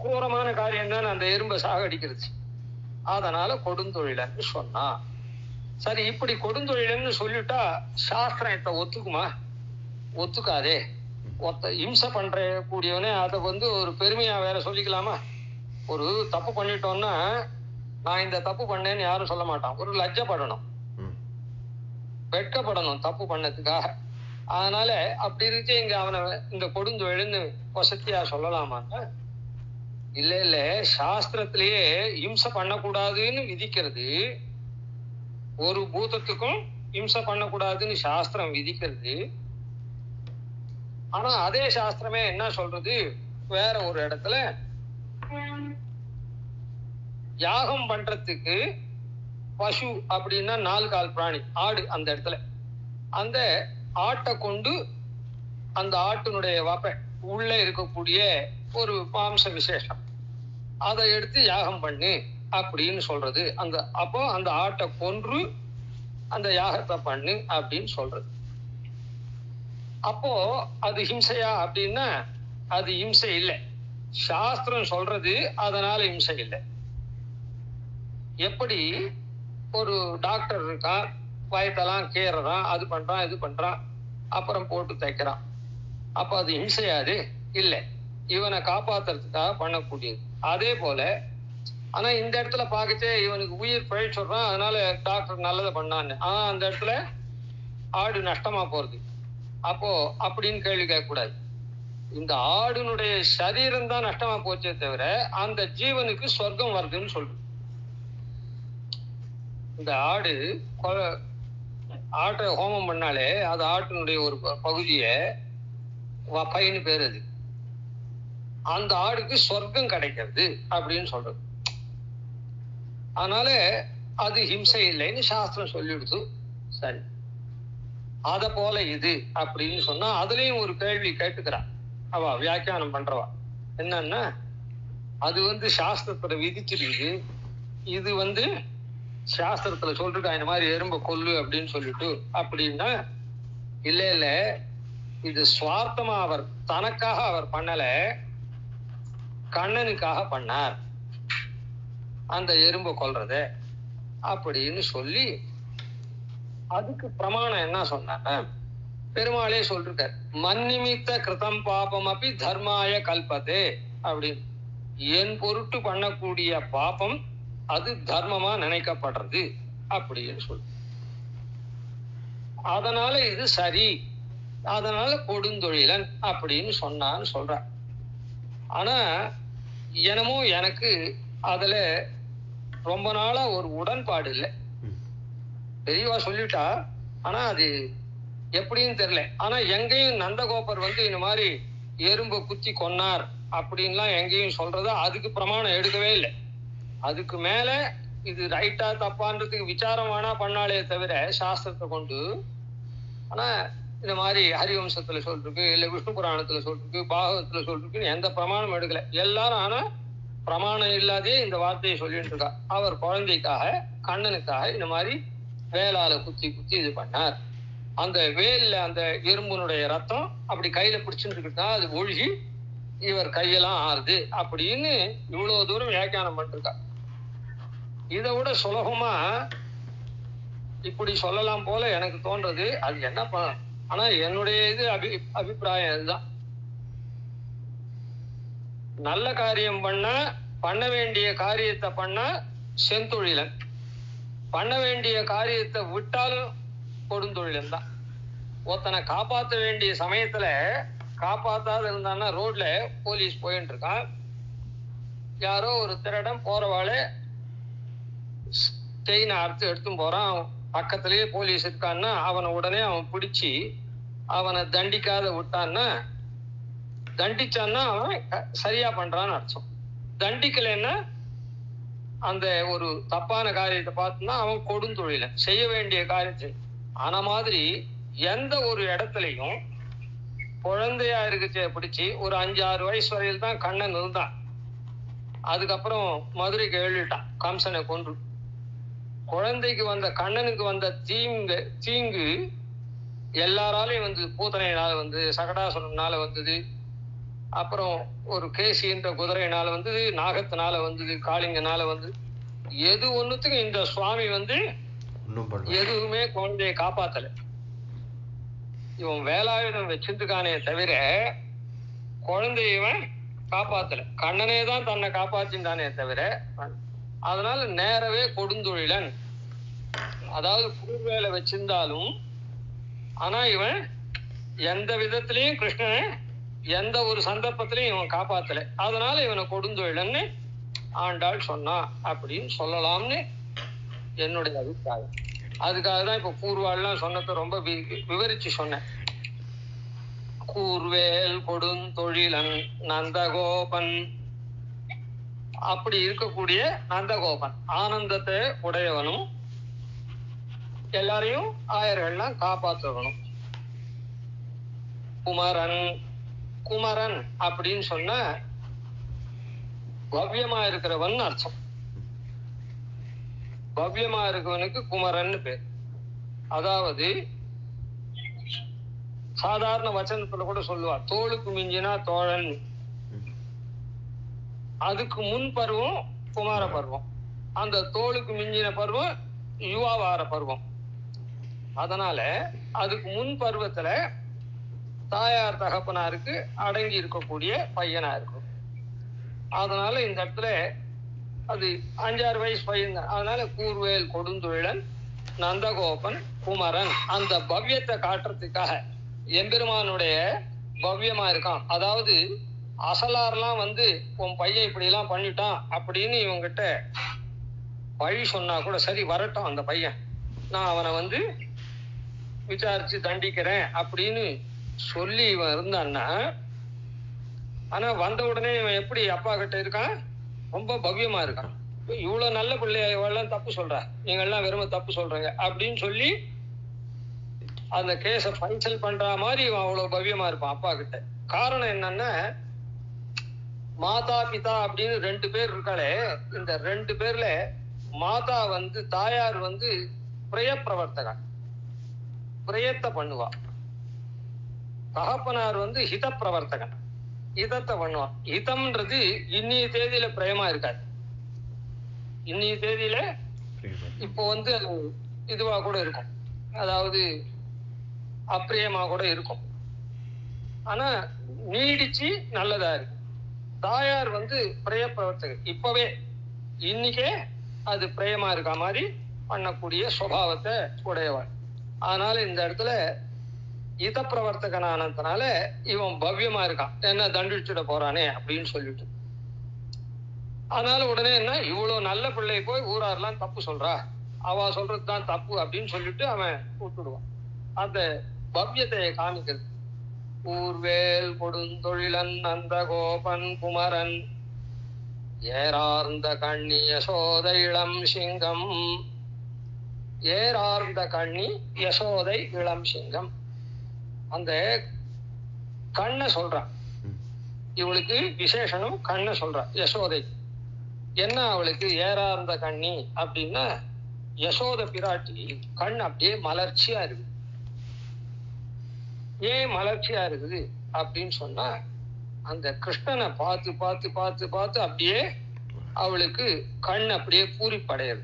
கோரமான காரியம் தான் அந்த எறும்பை சாகடிக்கிறது. அதனால கொடுந்தொழிலன்னு சொன்னா. சரி, இப்படி கொடுந்தொழிலன்னு சொல்லிட்டா சாஸ்திரம் ஒத்துக்குமா? ஒத்துக்காதே. இம்சை பண்ற கூடியவனே அதை ஒரு பெருமையா வேற சொல்லிக்கலாமா? ஒரு தப்பு பண்ணிட்டோம்னா நான் இந்த தப்பு பண்ணேன்னு யாரும் சொல்ல மாட்டான். ஒரு லஜ்ஜப்படணும், வெட்கப்படணும் தப்பு பண்ணதுக்காக. அதனால அப்படி இருக்கு இங்க அவனை இந்த கொடுந்தொழில்னு வசதியா சொல்லலாமான்னா, இல்ல இல்ல, சாஸ்திரத்திலேயே இம்சை பண்ணக்கூடாதுன்னு விதிக்கிறது, ஒரு பூதத்துக்கும் இம்சை பண்ணக்கூடாதுன்னு சாஸ்திரம் விதிக்கிறது. ஆனா அதே சாஸ்திரமே என்ன சொல்றது, வேற ஒரு இடத்துல யாகம் பண்றதுக்கு பசு அப்படின்னா 4 கால் பிராணி ஆடு, அந்த இடத்துல அந்த ஆட்டை கொண்டு அந்த ஆட்டினுடைய வப்பை உள்ள இருக்கக்கூடிய ஒரு மாம்ச விசேஷம் அதை எடுத்து யாகம் பண்ணு அப்படின்னு சொல்றது. அப்போ அந்த ஆட்டை கொன்று அந்த யாகத்தை பண்ணு அப்படின்னு சொல்றது. அப்போ அது ஹிம்சையா அப்படின்னா அது இம்சை இல்லை. சாஸ்திரம் சொல்றது அதனால இம்சை இல்லை. எப்படி ஒரு டாக்டர் இருக்கான், வயத்தெல்லாம் கீறதான், அது பண்றான் இது பண்றான், அப்புறம் போட்டு தைக்கிறான். அப்ப அது இம்சையாது இல்லை, இவனை காப்பாத்துறதுக்காக பண்ணக்கூடியது. அதே போல ஆனா இந்த இடத்துல பாக்கச்சே இவனுக்கு உயிர் பிழைச்சுடுறான், அதனால டாக்டர் நல்லதை பண்ணான்னு. ஆனா அந்த இடத்துல ஆடு நஷ்டமா போறது. அப்போ அப்படின்னு கேள்வி கேட்க கூடாது. இந்த ஆடுனுடைய சரீரம் தான் நஷ்டமா போச்சே தவிர அந்த ஜீவனுக்கு சொர்க்கம் வருதுன்னு சொல்றது. இந்த ஆட்டை ஹோமம் பண்ணாலே அது ஆட்டினுடைய ஒரு பகுதிய வப்பைன்னு பேரு, அது அந்த ஆடுக்கு சொர்க்கம் கிடைக்கிறது அப்படின்னு சொல்றது. அதனால அது ஹிம்சை இல்லைன்னு சாஸ்திரம் சொல்லிடுது. சரி, அத போல இது அப்படின்னு சொன்னா அதுலயும் ஒரு கேள்வி கேட்டுக்கிறான் அவ வியாக்கியானம் பண்றவா. என்னன்னா அது சாஸ்திரத்துல விதிச்சிருக்கு, இது சாஸ்திரத்துல சொல்லிருக்கா இந்த மாதிரி எறும்ப கொல்லு அப்படின்னு சொல்லிட்டு. அப்படின்னா இல்ல இல்ல, இது சுவார்த்தமா அவர் தனக்காக அவர் பண்ணல, கண்ணனுக்காக பண்ணார் அந்த எறும்ப கொல்றத அப்படின்னு சொல்லி அதுக்கு பிரமாணம் என்ன சொன்ன பெருமாளே சொல்றார். மன்னிமித்த கிருதம் பாபம் அப்படி தர்மாய கல்பதே அப்படின்னு. என் பொருட்டு பண்ணக்கூடிய பாபம் அது தர்மமா நினைக்கப்படுறது அப்படின்னு சொல்லு. அதனால இது சரி, அதனால கொடுந்தொழிலன் அப்படின்னு சொன்னான்னு சொல்ற. ஆனா என்னமோ எனக்கு அதுல ரொம்ப நாளா ஒரு உடன்பாடு இல்லை. பெரியவா சொல்லிட்டா, ஆனா அது எப்படின்னு தெரியல. ஆனா எங்கேயும் நந்தகோபர் இந்த மாதிரி எறும்பு குத்தி கொன்னார் அப்படின்லாம் எங்கேயும் சொல்றத அதுக்கு பிரமாணம் எடுக்கவே இல்லை. அதுக்கு மேல இது ரைட்டா தப்பான்றதுக்கு விசாரம் வேணா பண்ணாலே தவிர சாஸ்திரத்தை கொண்டு. ஆனா இந்த மாதிரி ஹரிவம்சத்துல சொல்லிருக்கு, இல்ல விஷ்ணு புராணத்துல சொல்லிருக்கு, பாகவத்துல சொல்லிருக்குன்னு எந்த பிரமாணம் எடுக்கல. எல்லாரும் ஆனா பிரமாணம் இல்லாதே இந்த வார்த்தையை சொல்லிட்டு இருக்கா. அவர் குழந்தைக்காக கண்ணனுக்காக இந்த மாதிரி வேளால குத்தி குத்தி இது பண்ணார். அந்த வேல்ல அந்த எறும்புனுடைய ரத்தம் அப்படி கையில பிடிச்சுட்டு இருக்கா, அது ஒழுகி இவர் கையெல்லாம் ஆறுது அப்படின்னு இவ்வளவு தூரம் வியாக்கியானம் பண்ணிருக்கா. இதை விட சுலபமா இப்படி சொல்லலாம் போல எனக்கு தோன்றது. அது என்ன ஆனா என்னுடைய இது அபிப்பிராயம் இதுதான். நல்ல காரியம் பண்ண வேண்டிய காரியத்தை பண்ணா செந்தொழிலன், பண்ண வேண்டிய காரியத்தை விட்டாலும் கொடுந்தொழிலன் தான். ஒருத்தனை காப்பாற்ற வேண்டிய சமயத்துல காப்பாத்தாத இருந்தான்னா ரோட்ல போலீஸ் போயிட்டு இருக்கான், யாரோ ஒரு திருடன் போறவாளே செயினை அறுத்து எடுத்தும் போறான், பக்கத்திலேயே போலீஸ் இருக்கான்னா அவனை உடனே அவன் பிடிச்சி அவனை தண்டிக்காத விட்டான்னா, தண்டிச்சான்னா அவன் சரியா பண்றான்னு அர்த்தம். தண்டிக்கலைன்னா அந்த ஒரு தப்பான காரியத்தை பார்த்துன்னா அவன் கொடுந்தொழிலன், செய்ய வேண்டிய காரியத்தை. ஆன மாதிரி எந்த ஒரு இடத்துலையும் குழந்தையா இருக்குச்சே பிடிச்சி ஒரு 5-6 வயசு வரையில் தான் கண்ணன் இருந்தான். அதுக்கப்புறம் மதுரைக்கு எழுதிட்டான், கம்சனை கொன்று. குழந்தைக்கு வந்த கண்ணனுக்கு வந்த தீங்கு எல்லாராலையும் பூத்தனையினால சகடாசுரனால வந்தது, அப்புறம் ஒரு கேசின்ற குதிரையினால வந்தது, நாகத்தினால வந்தது, காளிங்கனால வந்தது. எது ஒண்ணுத்துக்கு இந்த சுவாமி எதுவுமே குழந்தையை காப்பாத்தல. இவன் வேலாயுதம் வச்சிருக்கானே தவிர குழந்தையவன் காப்பாத்தல. கண்ணனே தான் தன்னை காப்பாத்தின்றானே தவிர. அதனால நேரவே கொடுந்தொழிலன், அதாவது பூர்வேலை வச்சிருந்தாலும் ஆனா இவன் எந்த விதத்திலையும் கிருஷ்ணனை எந்த ஒரு சந்தர்ப்பத்திலையும் இவன் காப்பாத்தல. அதனால இவனை கொடுந்தொழிலன்னு ஆண்டாள் சொன்னா அப்படின்னு சொல்லலாம்னு என்னுடைய அபிப்பிராயம். அதுக்காக தான் இப்ப கூர்வாள்லாம் சொன்னதை ரொம்ப விவரிச்சு சொன்னேன். கூர்வேல் கொடுந்தொழிலன் நந்தகோபன், அப்படி இருக்கக்கூடிய நந்தகோபன் ஆனந்தத்தை உடையவனும் எல்லாரையும் ஆயர்கள்லாம் காப்பாற்றவனும். குமரன், குமரன் அப்படின்னு சொன்ன பவ்யமா இருக்கிறவன் அர்த்தம். பவ்யமா இருக்கவனுக்கு குமரன் பேர். அதாவது சாதாரண வச்சனத்துல கூட சொல்லுவா, தோளுக்கு மிஞ்சினா தோழன். அதுக்கு முன் பருவம் குமார பருவம், அந்த தோளுக்கு மிஞ்சின பருவம் யுவாவார பருவம். அதனால அதுக்கு முன் பருவத்துல தாயார் தகப்பனாருக்கு அடங்கி இருக்கக்கூடிய பையனா இருக்கும். அதனால இந்த இடத்துல அது 5-6 வயசு பையன். அதனால கூர்வேல் கொடுந்துழன் நந்தகோபன் குமரன் அந்த பவ்யத்தை காட்டுறதுக்காக எம்பெருமானுடைய பவ்யமா இருக்கான். அதாவது அசலாரெல்லாம் உன் பையன் இப்படி எல்லாம் பண்ணிட்டான் அப்படின்னு இவங்கிட்ட வழி சொன்னா கூட சரி, வரட்டும் அந்த பையன், நான் அவனை விசாரிச்சு தண்டிக்கிறேன் அப்படின்னு சொல்லி இவன் இருந்தான்னா, ஆனா வந்த உடனே இவன் எப்படி அப்பா கிட்ட இருக்கான், ரொம்ப பவ்யமா இருக்கான். இவ்வளவு நல்ல பிள்ளைய இவெல்லாம் தப்பு சொல்ற, நீங்க எல்லாம் வெறும் தப்பு சொல்றீங்க அப்படின்னு சொல்லி அந்த கேஸ ஃபைசல் பண்ற மாதிரி இவன் அவ்வளவு பவ்யமா இருப்பான் அப்பா கிட்ட. காரணம் என்னன்னா, மாதா பிதா அப்படின்னு 2 பேர் இருக்காளே, இந்த 2 பேர்ல மாதா தாயார் பிரய பிரவர்த்தகன், பிரயத்தை பண்ணுவா. தகப்பனார் ஹித பிரவர்த்தகன், இதத்தை பண்ணுவான். ஹிதம்ன்றது இன்னைய தேதியில பிரயமா இருக்காது. இன்னைய தேதியில இப்போ இதுவா கூட இருக்கும், அதாவது அப்பிரியமா கூட இருக்கும். ஆனா நீடிச்சு நல்லதா இருக்கு. தாயார் பிரய பிரவர்த்தகர், இப்பவே இன்னைக்கே அது பிரயமா இருக்க மாதிரி பண்ணக்கூடிய சுபாவத்தை உடையவன். அதனால இந்த இடத்துல இத பிரவர்த்தகனானதுனால இவன் பவ்யமா இருக்கான், என்ன தண்டிச்சுட போறானே அப்படின்னு சொல்லிட்டு. அதனால உடனே என்ன, இவ்வளவு நல்ல பிள்ளை போய் ஊராரெல்லாம் தப்பு சொல்றா, அவ சொல்றதுதான் தப்பு அப்படின்னு சொல்லிட்டு அவன் விட்டுடுவான். அந்த பவ்யத்தை காமிக்கிறது. ஊர்வேல் கொடுந்தொழிலன் நந்தகோபன் குமரன் ஏரார்ந்த கண்ணி யசோதை இளம் சிங்கம். ஏரார்ந்த கண்ணி யசோதை இளம் சிங்கம், அந்த கண்ணை சொல்றான். இவளுக்கு விசேஷனும் கண்ணை சொல்றான் யசோதை. என்ன அவளுக்கு ஏறார்ந்த கண்ணி அப்படின்னா, யசோத பிராட்டி கண் அப்படியே மலர்ச்சியா இருக்கு. ஏன் மலர்ச்சியா இருக்குது அப்படின்னு சொன்னா, அந்த கிருஷ்ணனை பார்த்து பார்த்து பார்த்து பார்த்து அப்படியே அவளுக்கு கண் அப்படியே பூரிப்படையுது,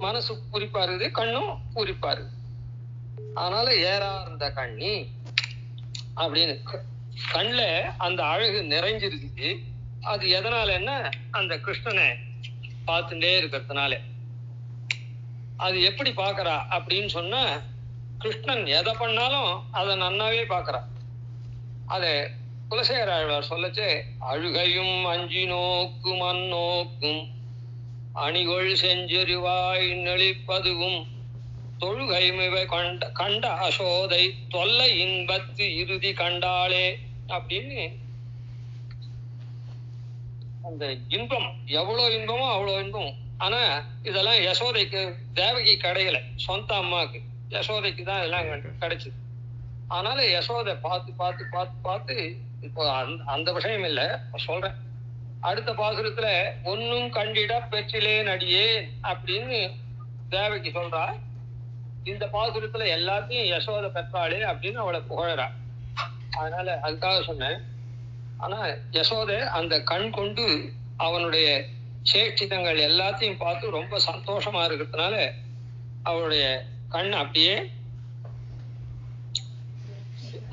மனசு பூரிப்பா இருக்குது, கண்ணும் பூரிப்பா இருக்கு. அதனால ஏறார்ந்த கண்ணி அப்படின்னு கண்ல அந்த அழகு நிறைஞ்சிருக்குது. அது எதனாலன்னா, அந்த கிருஷ்ணனை பார்த்துட்டே இருக்கிறதுனால. அது எப்படி பாக்குறா அப்படின்னு சொன்னா, கிருஷ்ணன் எதை பண்ணாலும் அதை நன்னாவே பாக்குறா. அத குலசேகர ஆழ்வார் சொல்லச்சே, அழுகையும் அஞ்சி நோக்கும் அந்நோக்கும் அணிகொள் செஞ்செறிவாய் நெளிப்பதுவும் தொழுகை மிவை கண்ட அசோதை தொல்லை இன்பத்து இறுதி கண்டாளே அப்படின்னு. அந்த இன்பம் எவ்வளவு இன்பமோ அவ்வளவு இன்பம். ஆனா இதெல்லாம் யசோதைக்கு தேவகி கிடைக்கல, சொந்த அம்மாவுக்கு யசோதைக்கு தான் இதெல்லாம் கிடைச்சது. அதனால யசோதை பார்த்து பார்த்து பார்த்து பார்த்து, இப்போ அந்த விஷயம் இல்லை சொல்றேன். அடுத்த பாசுரத்துல ஒன்னும் கண்டிட பெற்றிலே நடியே அப்படின்னு தேவகி சொல்றா. இந்த பாசுரத்துல எல்லாத்தையும் யசோதை பெற்றாளே அப்படின்னு அவளை புகழறா. அதனால அதுக்காக சொன்னேன். ஆனா யசோதை அந்த கண் கொண்டு அவனுடைய சேஷ்டிதங்கள் எல்லாத்தையும் பார்த்து ரொம்ப சந்தோஷமா இருக்கிறதுனால அவளுடைய கண் அப்படியே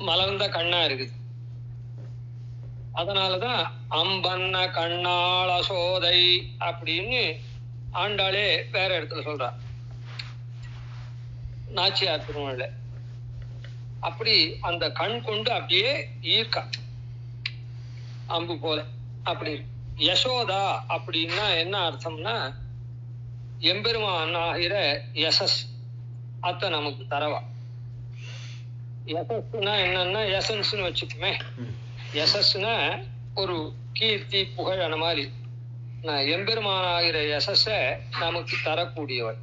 மலர்ந்த கண்ணா இருக்குது. அதனாலதான் அம்பன்ன கண்ணாள் அசோதை அப்படின்னு ஆண்டாளே வேற இடத்துல சொல்றா, நாச்சியார் திருமண. அப்படி அந்த கண் கொண்டு அப்படியே ஈர்க்கா, அம்பு போல. அப்படி யசோதா அப்படின்னா என்ன அர்த்தம்னா, எம்பெருமான் ஆகிற யசஸ் அத்த நமக்கு தரவா. யசஸ்னா என்னன்னா, எசன்ஸ்னு வச்சுக்குமே. யசஸ்னா ஒரு கீர்த்தி புகழ், அந்த மாதிரி எம்பெருமான் ஆகிற யசஸ நமக்கு தரக்கூடியவள்.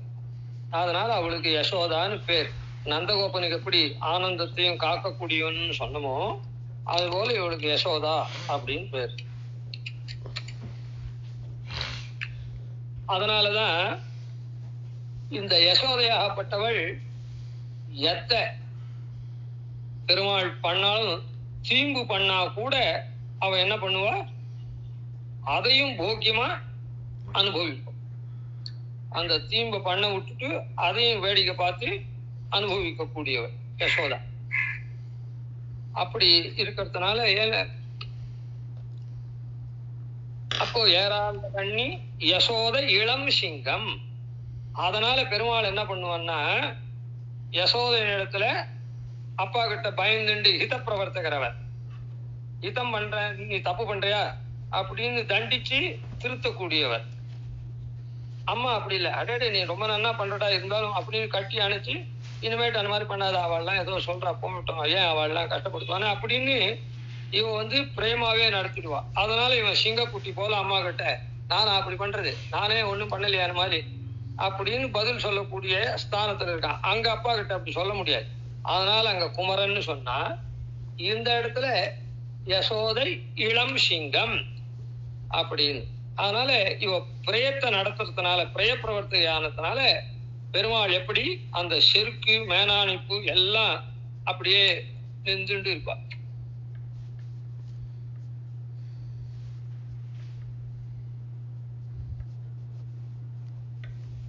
அதனால அவளுக்கு யசோதான்னு பேர். நந்தகோபனுக்கு எப்படி ஆனந்தத்தையும் காக்கக்கூடியவன்னு சொன்னமோ, அது போல இவளுக்கு யசோதா அப்படின்னு பேர். அதனாலதான் இந்த யசோதையாகப்பட்டவள் எத்த பெருமாள் பண்ணாலும் தீம்பு பண்ணா கூட அவ என்ன பண்ணுவா, அதையும் போக்கியமா அனுபவிப்போம். அந்த தீம்பு பண்ண விட்டுட்டு அதையும் வேடிக்கை பார்த்து அனுபவிக்க கூடியவர் யசோதா. அப்படி இருக்கிறதுனால அப்போ ஏறாந்த கண்ணி யசோத இளம் சிங்கம். அதனால பெருமாள் என்ன பண்ணுவான்னா, யசோத இடத்துல அப்பா கிட்ட பயந்துண்டு ஹித பிரவர்த்தகரவர், ஹிதம் பண்ற நீ தப்பு பண்றியா அப்படின்னு தண்டிச்சு திருத்தக்கூடியவர். அம்மா அப்படி இல்லை, அடே நீ ரொம்ப நன்னா பண்றடா இருந்தாலும் அப்படின்னு கட்டி அணைச்சு இனிமேட்டு அந்த மாதிரி பண்ணாத, அவள்லாம் ஏதோ சொல்றா போட்டோம், ஏன் அவள்லாம் கஷ்டப்படுத்துவானே அப்படின்னு இவன் பிரேமாவே நடத்திடுவா. அதனால இவன் சிங்கக்குட்டி போல அம்மா கிட்ட நானா அப்படி பண்றது, நானே ஒண்ணும் பண்ணலையா மாதிரி அப்படின்னு பதில் சொல்லக்கூடிய ஸ்தானத்துல இருக்கான். அங்க அப்பா கிட்ட அப்படி சொல்ல முடியாது. அதனால அங்க குமரன்னு சொன்னா, இந்த இடத்துல யசோதை இளம் சிங்கம் அப்படின்னு. அதனால இவ பிரயத்தை நடத்துறதுனால, பிரய பிரவர்த்தனையானதுனால பெருமாள் எப்படி அந்த செருக்கு மேனாணிப்பு எல்லாம் அப்படியே நின்றுண்டு இருப்பா.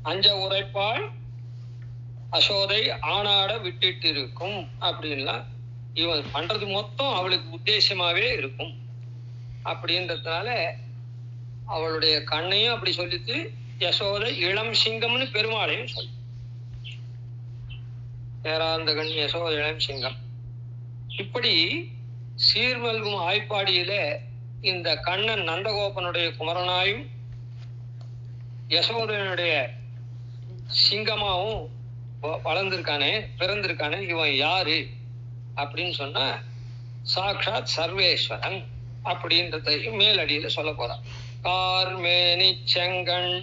அஞ்ச உரைப்பாள் அசோதை ஆனாட விட்டுட்டு இருக்கும் அப்படின்லாம் இவன் பண்றது மொத்தம் அவளுக்கு உத்தேசமாவே இருக்கும் அப்படின்றதுனால அவளுடைய கண்ணையும் அப்படி சொல்லிட்டு யசோதை இளம் சிங்கம்னு பெருமாளையும் சொல்லு. ஏறாந்த கண் யசோதை இளம் சிங்கம். இப்படி சீர்மல்கும் ஆய்ப்பாடியில இந்த கண்ணன் நந்தகோபனுடைய குமரனாயும் யசோதனுடைய சிங்கமாவும் வளர்ந்திருக்கானே, பிறந்திருக்கானே, இவன் யாரு அப்படின்னு சொன்னா சாட்சாத் சர்வேஸ்வரன் அப்படின்றத மேலடியில சொல்ல போறான். கார்மேனி செங்கண்,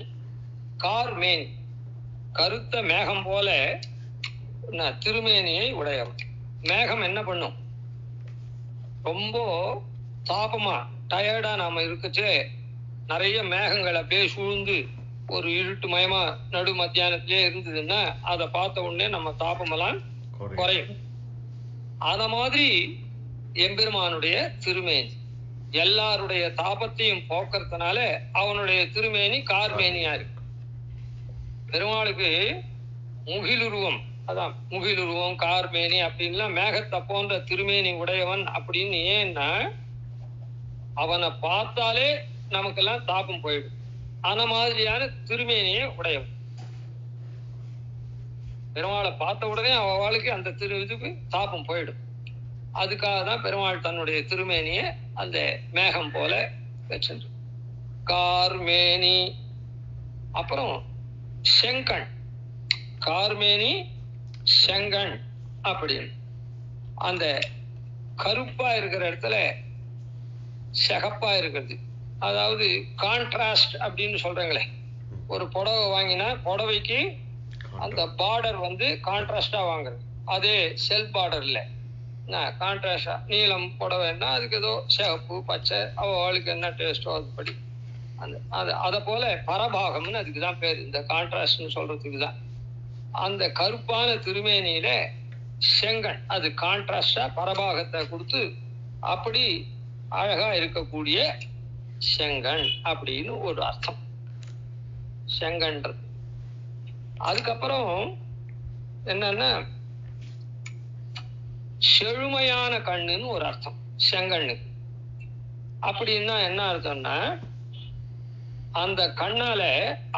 கார்மேனி கருத்த மேகம் போல திருமேனியை உடையவன். மேகம் என்ன பண்ணும், ரொம்ப தாபமா டயர்டா நாம இருக்குச்சு, நிறைய மேகங்கள் அப்படியே சூழ்ந்து ஒரு இருட்டு மயமா நடு மத்தியானத்திலே இருந்ததுன்னா அதை பார்த்த உடனே நம்ம தாபமெல்லாம் குறையும். அத மாதிரி எம்பெருமானுடைய திருமேனி எல்லாருடைய தாபத்தையும் போக்குறதுனால அவனுடைய திருமேனி கார்மேனியா இருக்கு. பெருமாளுக்கு முகிலுருவம், அதான் முகிலுருவம் கார்மேனி அப்படின்லாம் மேகத்தை போன்ற திருமேனி உடையவன் அப்படின்னு. ஏன்னா அவனை பார்த்தாலே நமக்கெல்லாம் தாபம் போயிடும். அந்த மாதிரியான திருமேனியை உடையவன். பெருமாளை பார்த்த உடனே அவளுக்கு அந்த இதுக்கு தாபம் போயிடும். அதுக்காக தான் பெருமாள் தன்னுடைய திருமேனிய அந்த மேகம் போல வச்சு கார்மேனி. அப்புறம் செங்கண், கார்மேனி செங்கண் அப்படின்னு. அந்த கருப்பா இருக்கிற இடத்துல சிகப்பா இருக்கிறது, அதாவது கான்ட்ராஸ்ட் அப்படின்னு சொல்றாங்களே. ஒரு புடவை வாங்கினா புடவைக்கு அந்த பார்டர் கான்ட்ராஸ்டா வாங்குறது, அதே செல்ஃப் பார்டர் இல்ல, கான்ட்ராஸ்டா. நீளம் புடவைன்னா அதுக்கு ஏதோ சிகப்பு பச்சை அவளுக்கு என்ன டேஸ்டோ அதுபடி அத போல பரபாகம்னு அதுக்குதான் பேர், இந்த கான்ட்ராஸ்ட்னு சொல்றதுக்கு தான். அந்த கருப்பான திருமேனியில செங்கண் அது கான்ட்ராஸ்டா பரபாகத்தை கொடுத்து அப்படி அழகா இருக்கக்கூடிய செங்கண் அப்படின்னு ஒரு அர்த்தம் செங்கன்றது. அதுக்கப்புறம் என்னன்னா செழுமையான கண்ணுன்னு ஒரு அர்த்தம் செங்கண்ணுக்கு. அப்படின்னா என்ன அர்த்தம்னா, அந்த கண்ணால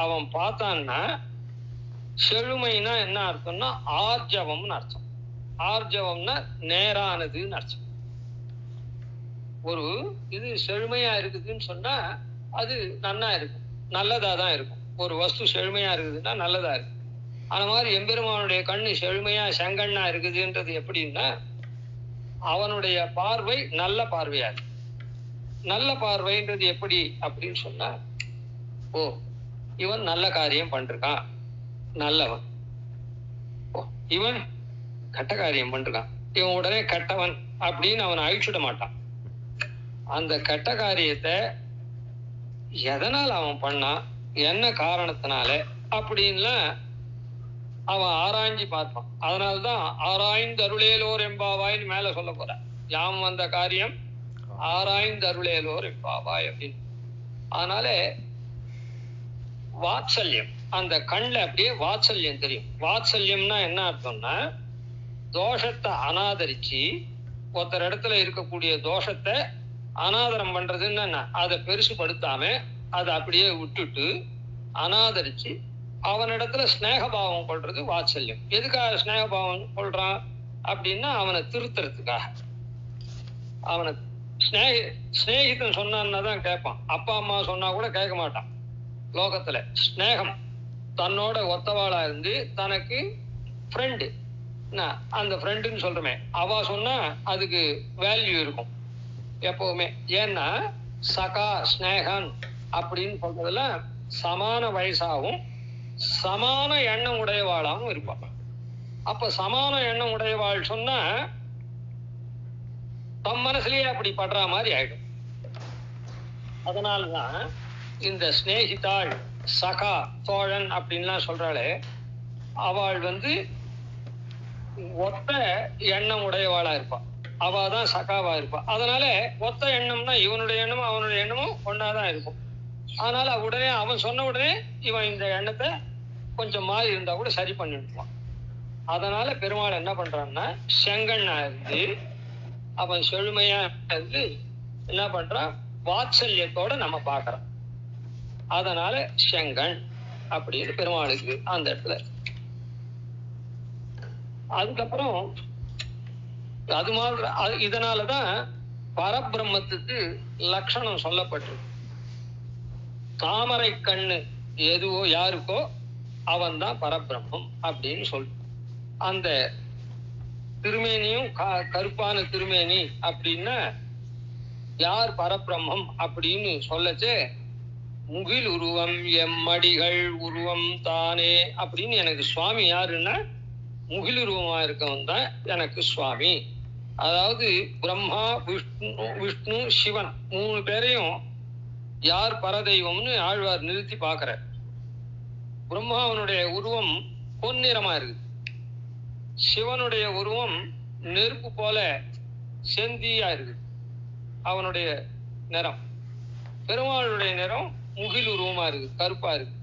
அவன் பார்த்தான்னா, செழுமைனா என்ன அர்த்தம்னா ஆர்ஜவம்னு அர்த்தம். ஆர்ஜவம்னா நேரானதுன்னு அர்த்தம். ஒரு இது செழுமையா இருக்குதுன்னு சொன்னா அது நன்னா இருக்கும், நல்லதா தான் இருக்கும். ஒரு வஸ்து செழுமையா இருக்குதுன்னா நல்லதா இருக்கு. அந்த மாதிரி எம்பெருமானுடைய கண்ணு செழுமையா செங்கண்ணா இருக்குதுன்றது எப்படின்னா, அவனுடைய பார்வை நல்ல பார்வையா இருக்கு. நல்ல பார்வைன்றது எப்படி அப்படின்னு சொன்னா, ஓ இவன் நல்ல காரியம் பண்றான், நல்லவன். ஓ இவன் கெட்ட காரியம் பண்றான், இவன் உடனே கெட்டவன் அப்படின்னு அவனை அழிச்சுட மாட்டான். அந்த கெட்ட காரியத்தை எதனால் அவன் பண்ணான், என்ன காரணத்தினால அப்படின்லாம் அவன் ஆராய்ஞ்சி பார்ப்பான். அதனால்தான் ஆராய்ந்து அருளேலோர் எம்பாவாய்ன்னு மேல சொல்ல போற. யாம் வந்த காரியம் ஆராய்ந்து அருளேலோர் எம்பாவாய் அப்படின்னு. அதனால வாத்சல்யம், அந்த கண்ணுல அப்படியே வாத்சல்யம் தெரியும். வாத்சல்யம்னா என்ன அர்த்தம்னா, தோஷத்தை அனாதரிச்சு, ஒருத்தர் இடத்துல இருக்கக்கூடிய தோஷத்தை அனாதரம் பண்றதுன்னு என்ன, அதை பெருசுபடுத்தாம அதை அப்படியே விட்டுட்டு அனாதரிச்சு அவனிடத்துல ஸ்நேகபாவம் கொள்றது வாத்சல்யம். எதுக்காக ஸ்நேகபாவம் கொள்றான் அப்படின்னா, அவனை திருத்துறதுக்காக. அவனை ஸ்நேகிதன் சொன்னான்னா தான் கேட்பான். அப்பா அம்மா சொன்னா கூட கேட்க மாட்டான். லோகத்துல ஸ்நேகம், தன்னோட ஒத்தவாளா இருந்து தனக்கு ஃப்ரெண்டு, அந்த ஃப்ரெண்டுன்னு சொல்றமே, அவ சொன்னா அதுக்கு வேல்யூ இருக்கும் எப்பவுமே. ஏன்னா சகா ஸ்நேகன் அப்படின்னு சொல்றதுல சமான வயசாகவும் சமான எண்ணம் உடையவாளாகவும் இருப்பாங்க. அப்ப சமான எண்ணம் உடையவாள் சொன்னா தம் மனசுலயே அப்படி படுற மாதிரி ஆயிடும். அதனாலதான் இந்த ஸ்நேகிதாள், சகா, தோழன் அப்படின்லாம் சொல்றாளே, அவள் ஒத்த எண்ணம் உடையவாளா இருப்பா. அவதான் சகாவா இருப்பா. அதனால ஒத்த எண்ணம்னா இவனுடைய எண்ணமும் அவனுடைய எண்ணமும் ஒன்னாதான் இருக்கும். அதனால உடனே அவன் சொன்ன உடனே இவன் இந்த எண்ணத்தை கொஞ்சம் மாறி இருந்தா கூட சரி பண்ணிடுவான். அதனால பெருமாள் என்ன பண்றான்னா, செங்கண்ணா இருந்து அவன் செழுமையா இருந்து என்ன பண்றான், வாத்சல்யத்தோட நம்ம பார்க்கிறோம். அதனால செங்கண் அப்படின்னு பெருமாளுக்கு அந்த இடத்துல. அதுக்கப்புறம் அது மாதிரி இதனாலதான் பரபிரம்மத்துக்கு லட்சணம் சொல்லப்பட்டிருக்கு. தாமரை கண்ணு எதுவோ யாருக்கோ அவன் தான் பரபிரம்மம் அப்படின்னு சொல்லு. அந்த திருமேனியும் கருப்பான திருமேனி அப்படின்னா யார் பரபிரம்மம் அப்படின்னு சொல்லச்சே, முகில் உருவம் எம்மடிகள் உருவம் தானே அப்படின்னு எனக்கு சுவாமி யாருன்னா முகில் உருவமா இருக்கவன் தான் எனக்கு சுவாமி. அதாவது பிரம்மா, விஷ்ணு, சிவன் மூணு பேரையும் யார் பரதெய்வம்னு ஆழ்வார் நிறுத்தி பார்க்கிற. பிரம்மாவனுடைய உருவம் பொன்னிறமா இருக்கு. சிவனுடைய உருவம் நெருப்பு போல செந்தியா இருக்கு அவனுடைய நிறம். பெருமாளுடைய நிறம் முகில் உருவமா இருக்கு, கருப்பா இருக்கு.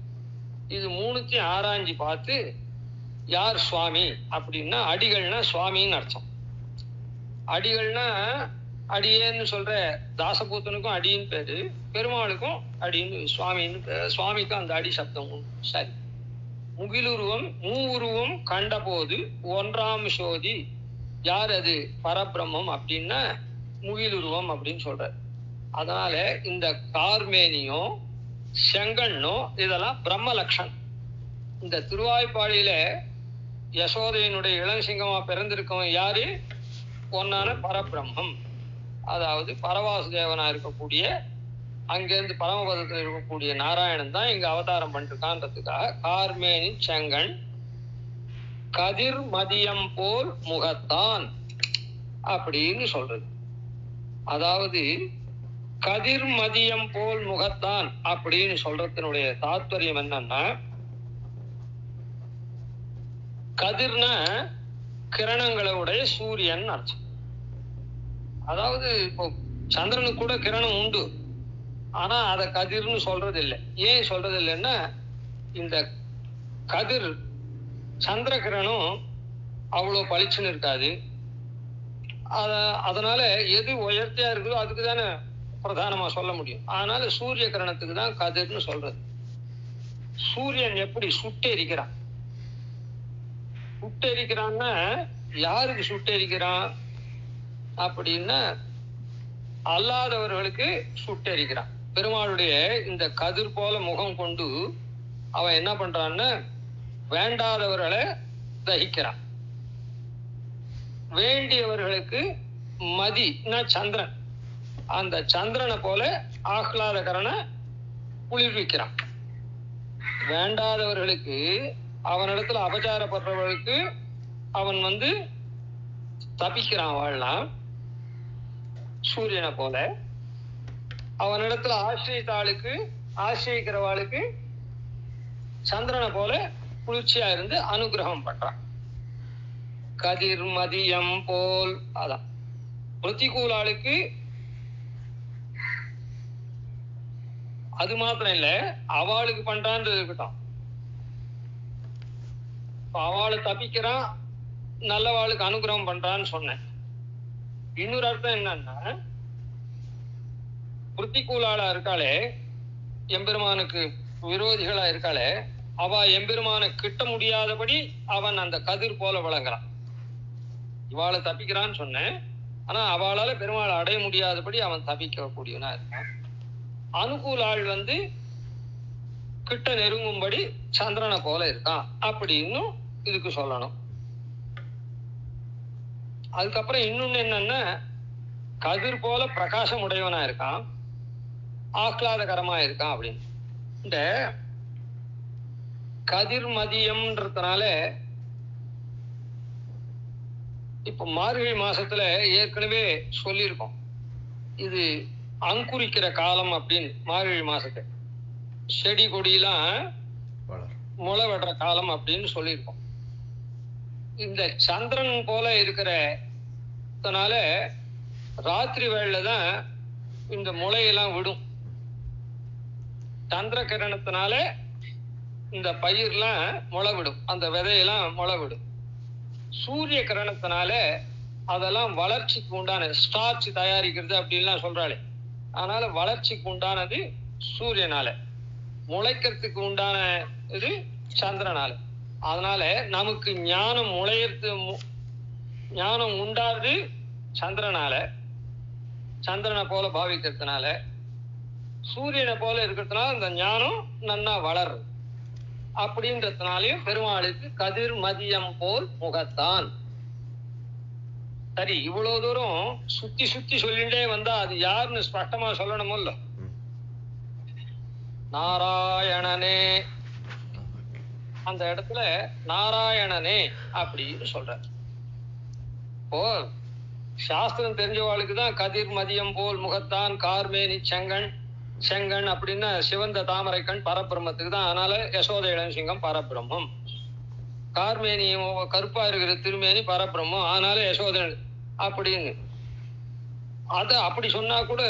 இது மூணுத்தையும் ஆராய்ஞ்சி பார்த்து யார் சுவாமி அப்படின்னா, அடிகள்னா சுவாமின்னு அர்த்தம். அடிகள்னா அடியேன்னு சொல்ற தாசபூத்தனுக்கும் அடின்னு பேரு, பெருமாளுக்கும் அடின்னு சுவாமின்னு பேரு. சுவாமிக்கும் அந்த அடி சப்தம் சரி. முகிலுருவம் மூவுருவம் கண்ட போது ஒன்றாம் சோதி யார் அது பரபிரம்மம் அப்படின்னா முகிலுருவம் அப்படின்னு சொல்ற. அதனால இந்த கார்மேனியும் செங்கண்ணும் இதெல்லாம் பிரம்ம லட்சணம். இந்த திருவாய்ப்பாடியில யசோதையினுடைய இளஞ்சிங்கமா பிறந்திருக்கவன் யாரு, ஒன்னான பரபிரம்மம். அதாவது பரவாசுதேவனா இருக்கக்கூடிய, அங்கிருந்து பரமபதத்தில் இருக்கக்கூடிய நாராயணன் தான் இங்க அவதாரம் பண்ணிருக்கான்றதுக்காக கார்மேனி செங்கண் கதிர் மதியம் போல் முகத்தான் அப்படின்னு சொல்றது. அதாவது கதிர் மதியம் போல் முகத்தான் அப்படின்னு சொல்றதனுடைய தாத்பரியம் என்னன்னா, கதிர்னா கிரணங்களுடைய சூரியன் அர்த்தம். அதாவது இப்போ சந்திரனுக்கு கூட கிரணம் உண்டு, ஆனா அத கதிர்னு சொல்றது இல்லை. ஏன் சொல்றது இல்லைன்னா, இந்த கதிர் சந்திர கிரணம் அவ்வளவு பளிச்சுன்னு இருக்காது. அதனால எது உயர்த்தியா இருக்குதோ அதுக்கு தானே பிரதானமா சொல்ல முடியும். அதனால சூரிய கிரணத்துக்கு தான் கதிர்னு சொல்றது. சூரியன் எப்படி சுட்டெரிக்கிறான், சுட்டெரிக்கிறான்னா யாருக்கு சுட்டெரிக்கிறான் அப்படின்னா அல்லாதவர்களுக்கு சுட்டெரிக்கிறான். பெருமாளுடைய இந்த கதிர் போல முகம் கொண்டு அவன் என்ன பண்றான்னு வேண்டாதவர்களை தகிக்கிறான். வேண்டியவர்களுக்கு மதினா சந்திரன், அந்த சந்திரனை போல ஆஹ்லாதகரனை குளிர்விக்கிறான். வேண்டாதவர்களுக்கு, அவனிடத்துல அபச்சாரப்படுறவர்களுக்கு அவன் தப்பிக்கிறான் வாழலாம் சூரியனை போல. அவனிடத்துல ஆசிரியத்தாளுக்கு, ஆசிரியக்கிறவாளுக்கு சந்திரனை போல குளிர்ச்சியா இருந்து அனுகிரகம் பண்றான். கதிர் மதியம் போல். அதான் பிரதிகூலாளுக்கு அது மாத்திரம் இல்ல, அவளுக்கு பண்றான்றது இருக்கட்டும். அவளை தப்பிக்கிறான், நல்லவாளுக்கு அனுகிரகம் பண்றான்னு சொன்னேன். இன்னொரு அர்த்தம் என்னன்னா, பிரதிகூலாளா இருக்காளே, எம்பெருமானுக்கு விரோதிகளா இருக்காளே, அவ எம்பெருமான கிட்ட முடியாதபடி அவன் அந்த கதிர் போல விளங்குறான். இவாளை தப்பிக்கிறான்னு சொன்னேன், ஆனா அவளால பெருமாளை அடைய முடியாதபடி அவன் தப்பிக்க கூடியவனா இருக்கான். அனுகூலாள் கிட்ட நெருங்கும்படி சந்திரனை போல இருக்கான் அப்படின்னு இதுக்கு சொல்லணும். அதுக்கப்புறம் இன்னொன்னு என்னன்னா, கதிர் போல பிரகாசம் உடையவனா இருக்கான், ஆஹ்லாதகரமா இருக்கான் அப்படின்னு. இந்த கதிர் மதியம்ன்றதுனால இப்ப மார்கழி மாசத்துல ஏற்கனவே சொல்லியிருக்கோம், இது அங்குரிக்கிற காலம் அப்படின்னு. மார்கழி மாசத்தை செடி கொடியெல்லாம் முளை விடுற காலம் அப்படின்னு சொல்லியிருக்கோம். இந்த சந்திரன் போல இருக்கிறதுனால ராத்திரி வேளையில தான் இந்த முளையெல்லாம் விடும். சந்திர கிரணத்தினால இந்த பயிர்லாம் முளை விடும், அந்த விதையெல்லாம் முளை விடும். சூரிய கிரணத்தினால அதெல்லாம் வளர்ச்சிக்கு உண்டான ஸ்டார்ச் தயாரிக்கிறது அப்படின்லாம் சொல்றாளே, அதனால வளர்ச்சிக்கு உண்டானது சூரியனால, முளைக்கிறதுக்கு உண்டான இது சந்திரனால. அதனால நமக்கு ஞானம் ஞானம் உண்டாது சந்திரனால, சந்திரனை போல பாவிக்கிறதுனால. சூரியனை போல இருக்கிறதுனால அந்த ஞானம் நன்னா வளருது. அப்படின்றதுனாலையும் பெருமாளுக்கு கதிர் மதியம் போல் முகத்தான். சரி, இவ்வளவு தூரம் சுத்தி சுத்தி சொல்லிட்டே வந்தா அது யாருன்னு ஸ்பஷ்டமா சொல்லணுமோ இல்ல. நாராயணனே, அந்த இடத்துல நாராயணனே அப்படின்னு சொல்ற. இப்போ சாஸ்திரம் தெரிஞ்சவாளுக்குதான் கதிர் மதியம் போல் முகத்தான், கார்மேனி செங்கண். செங்கண் அப்படின்னா சிவந்த தாமரை கண் பரபிரம்மத்துக்கு தான். அதனால யசோத இளஞ்சிங்கம் பரபிரம்மம். கார்மேனி கருப்பா இருக்கிற திருமேனி பரபிரம்மம், அதனால யசோத அப்படின்னு. அத அப்படி சொன்னா கூட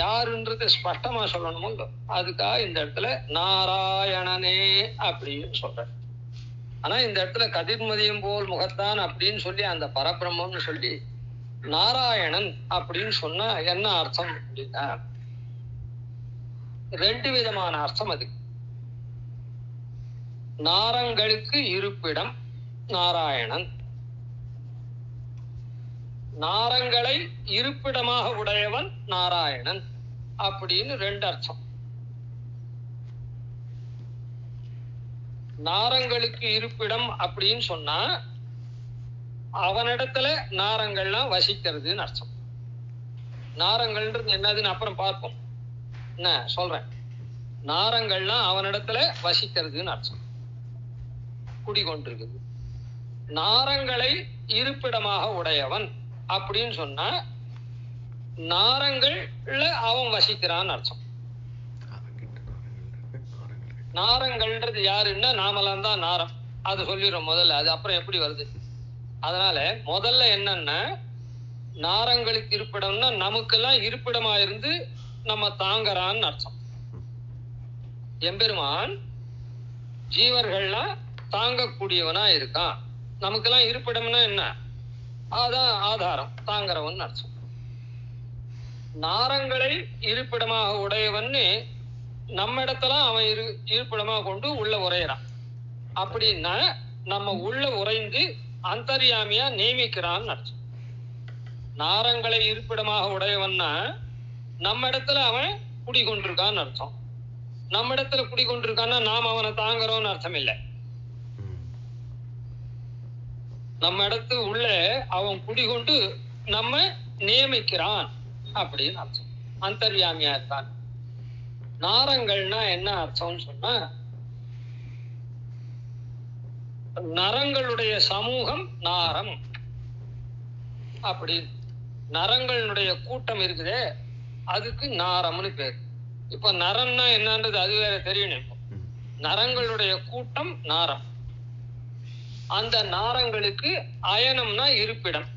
யாருன்றது ஸ்பஷ்டமா சொல்லணுமோ. அதுக்காக இந்த இடத்துல நாராயணனே அப்படின்னு சொல்ற. ஆனா இந்த இடத்துல கதிர்மதியம் போல் முகத்தான் அப்படின்னு சொல்லி அந்த பரபிரம்மம்னு சொல்லி நாராயணன் அப்படின்னு சொன்னா என்ன அர்த்தம் அப்படின்னா, ரெண்டு விதமான அர்த்தம் அது. நாரங்களுக்கு இருப்பிடம் நாராயணன், நாரங்களை இருப்பிடமாக உடையவன் நாராயணன் அப்படின்னு ரெண்டு அர்த்தம். நாரங்களுக்கு இருப்பிடம் அப்படின்னு சொன்னா அவனிடத்துல நாரங்கள்லாம் வசிக்கிறதுன்னு அர்த்தம். நாரங்கள்ன்றது என்னதுன்னு அப்புறம் பார்ப்போம். என்ன சொல்றேன், நாரங்கள்லாம் அவனிடத்துல வசிக்கிறதுன்னு அர்த்தம், குடிகொண்டிருக்குது. நாரங்களை இருப்பிடமாக உடையவன் அப்படின்னு சொன்னா நாரங்கள்ல அவன் வசிக்கிறான்னு அர்த்தம். நாரங்கள்ன்றது யாருன்னா நாமெல்லாம் தான் நாரம், அது சொல்லிடுறோம் முதல்ல. அது அப்புறம் எப்படி வருது. அதனால முதல்ல என்னன்னா, நாரங்களுக்கு இருப்பிடம்னா நமக்கெல்லாம் இருப்பிடமா இருந்து நம்ம தாங்கறான்னு அர்த்தம். எம்பெருமான் ஜீவர்கள்லாம் தாங்கக்கூடியவனா இருக்கான். நமக்கெல்லாம் இருப்பிடம்னா என்ன, அதான் ஆதாரம், தாங்கறவன் அர்த்தம். நாரங்களை இருப்பிடமாக உடையவன்னு நம்ம இடத்துல அவன் இருப்பிடமா கொண்டு உள்ள உரையிறான். அப்படின்னா நம்ம உள்ள உறைந்து அந்தர்யாமியா நியமிக்கிறான்னு அர்த்தம். நாரங்களை இருப்பிடமாக உடையவன்னா நம்ம இடத்துல அவன் குடிகொண்டிருக்கான்னு அர்த்தம். நம்ம இடத்துல குடிகொண்டிருக்கான்னா நாம் அவனை தாங்குறோம்னு அர்த்தம் இல்லை. நம்ம இடத்து உள்ள அவன் குடிகொண்டு நம்ம நியமிக்கிறான் அப்படின்னு அர்த்தம். அந்தர்யாமியா இருக்கான். நாரங்கள்னா என்ன அர்த்தம்னு சொன்னா, நரங்களுடைய சமூகம் நாரம் அப்படி. நரங்களுடைய கூட்டம் இருக்குதே அதுக்கு நாரம்னு பேர். இப்ப நரன்னா என்னன்றது அது வேற தெரியணும். நரங்களுடைய கூட்டம் நாரம். அந்த நாரங்களுக்கு அயனம்னா இருப்பிடம்,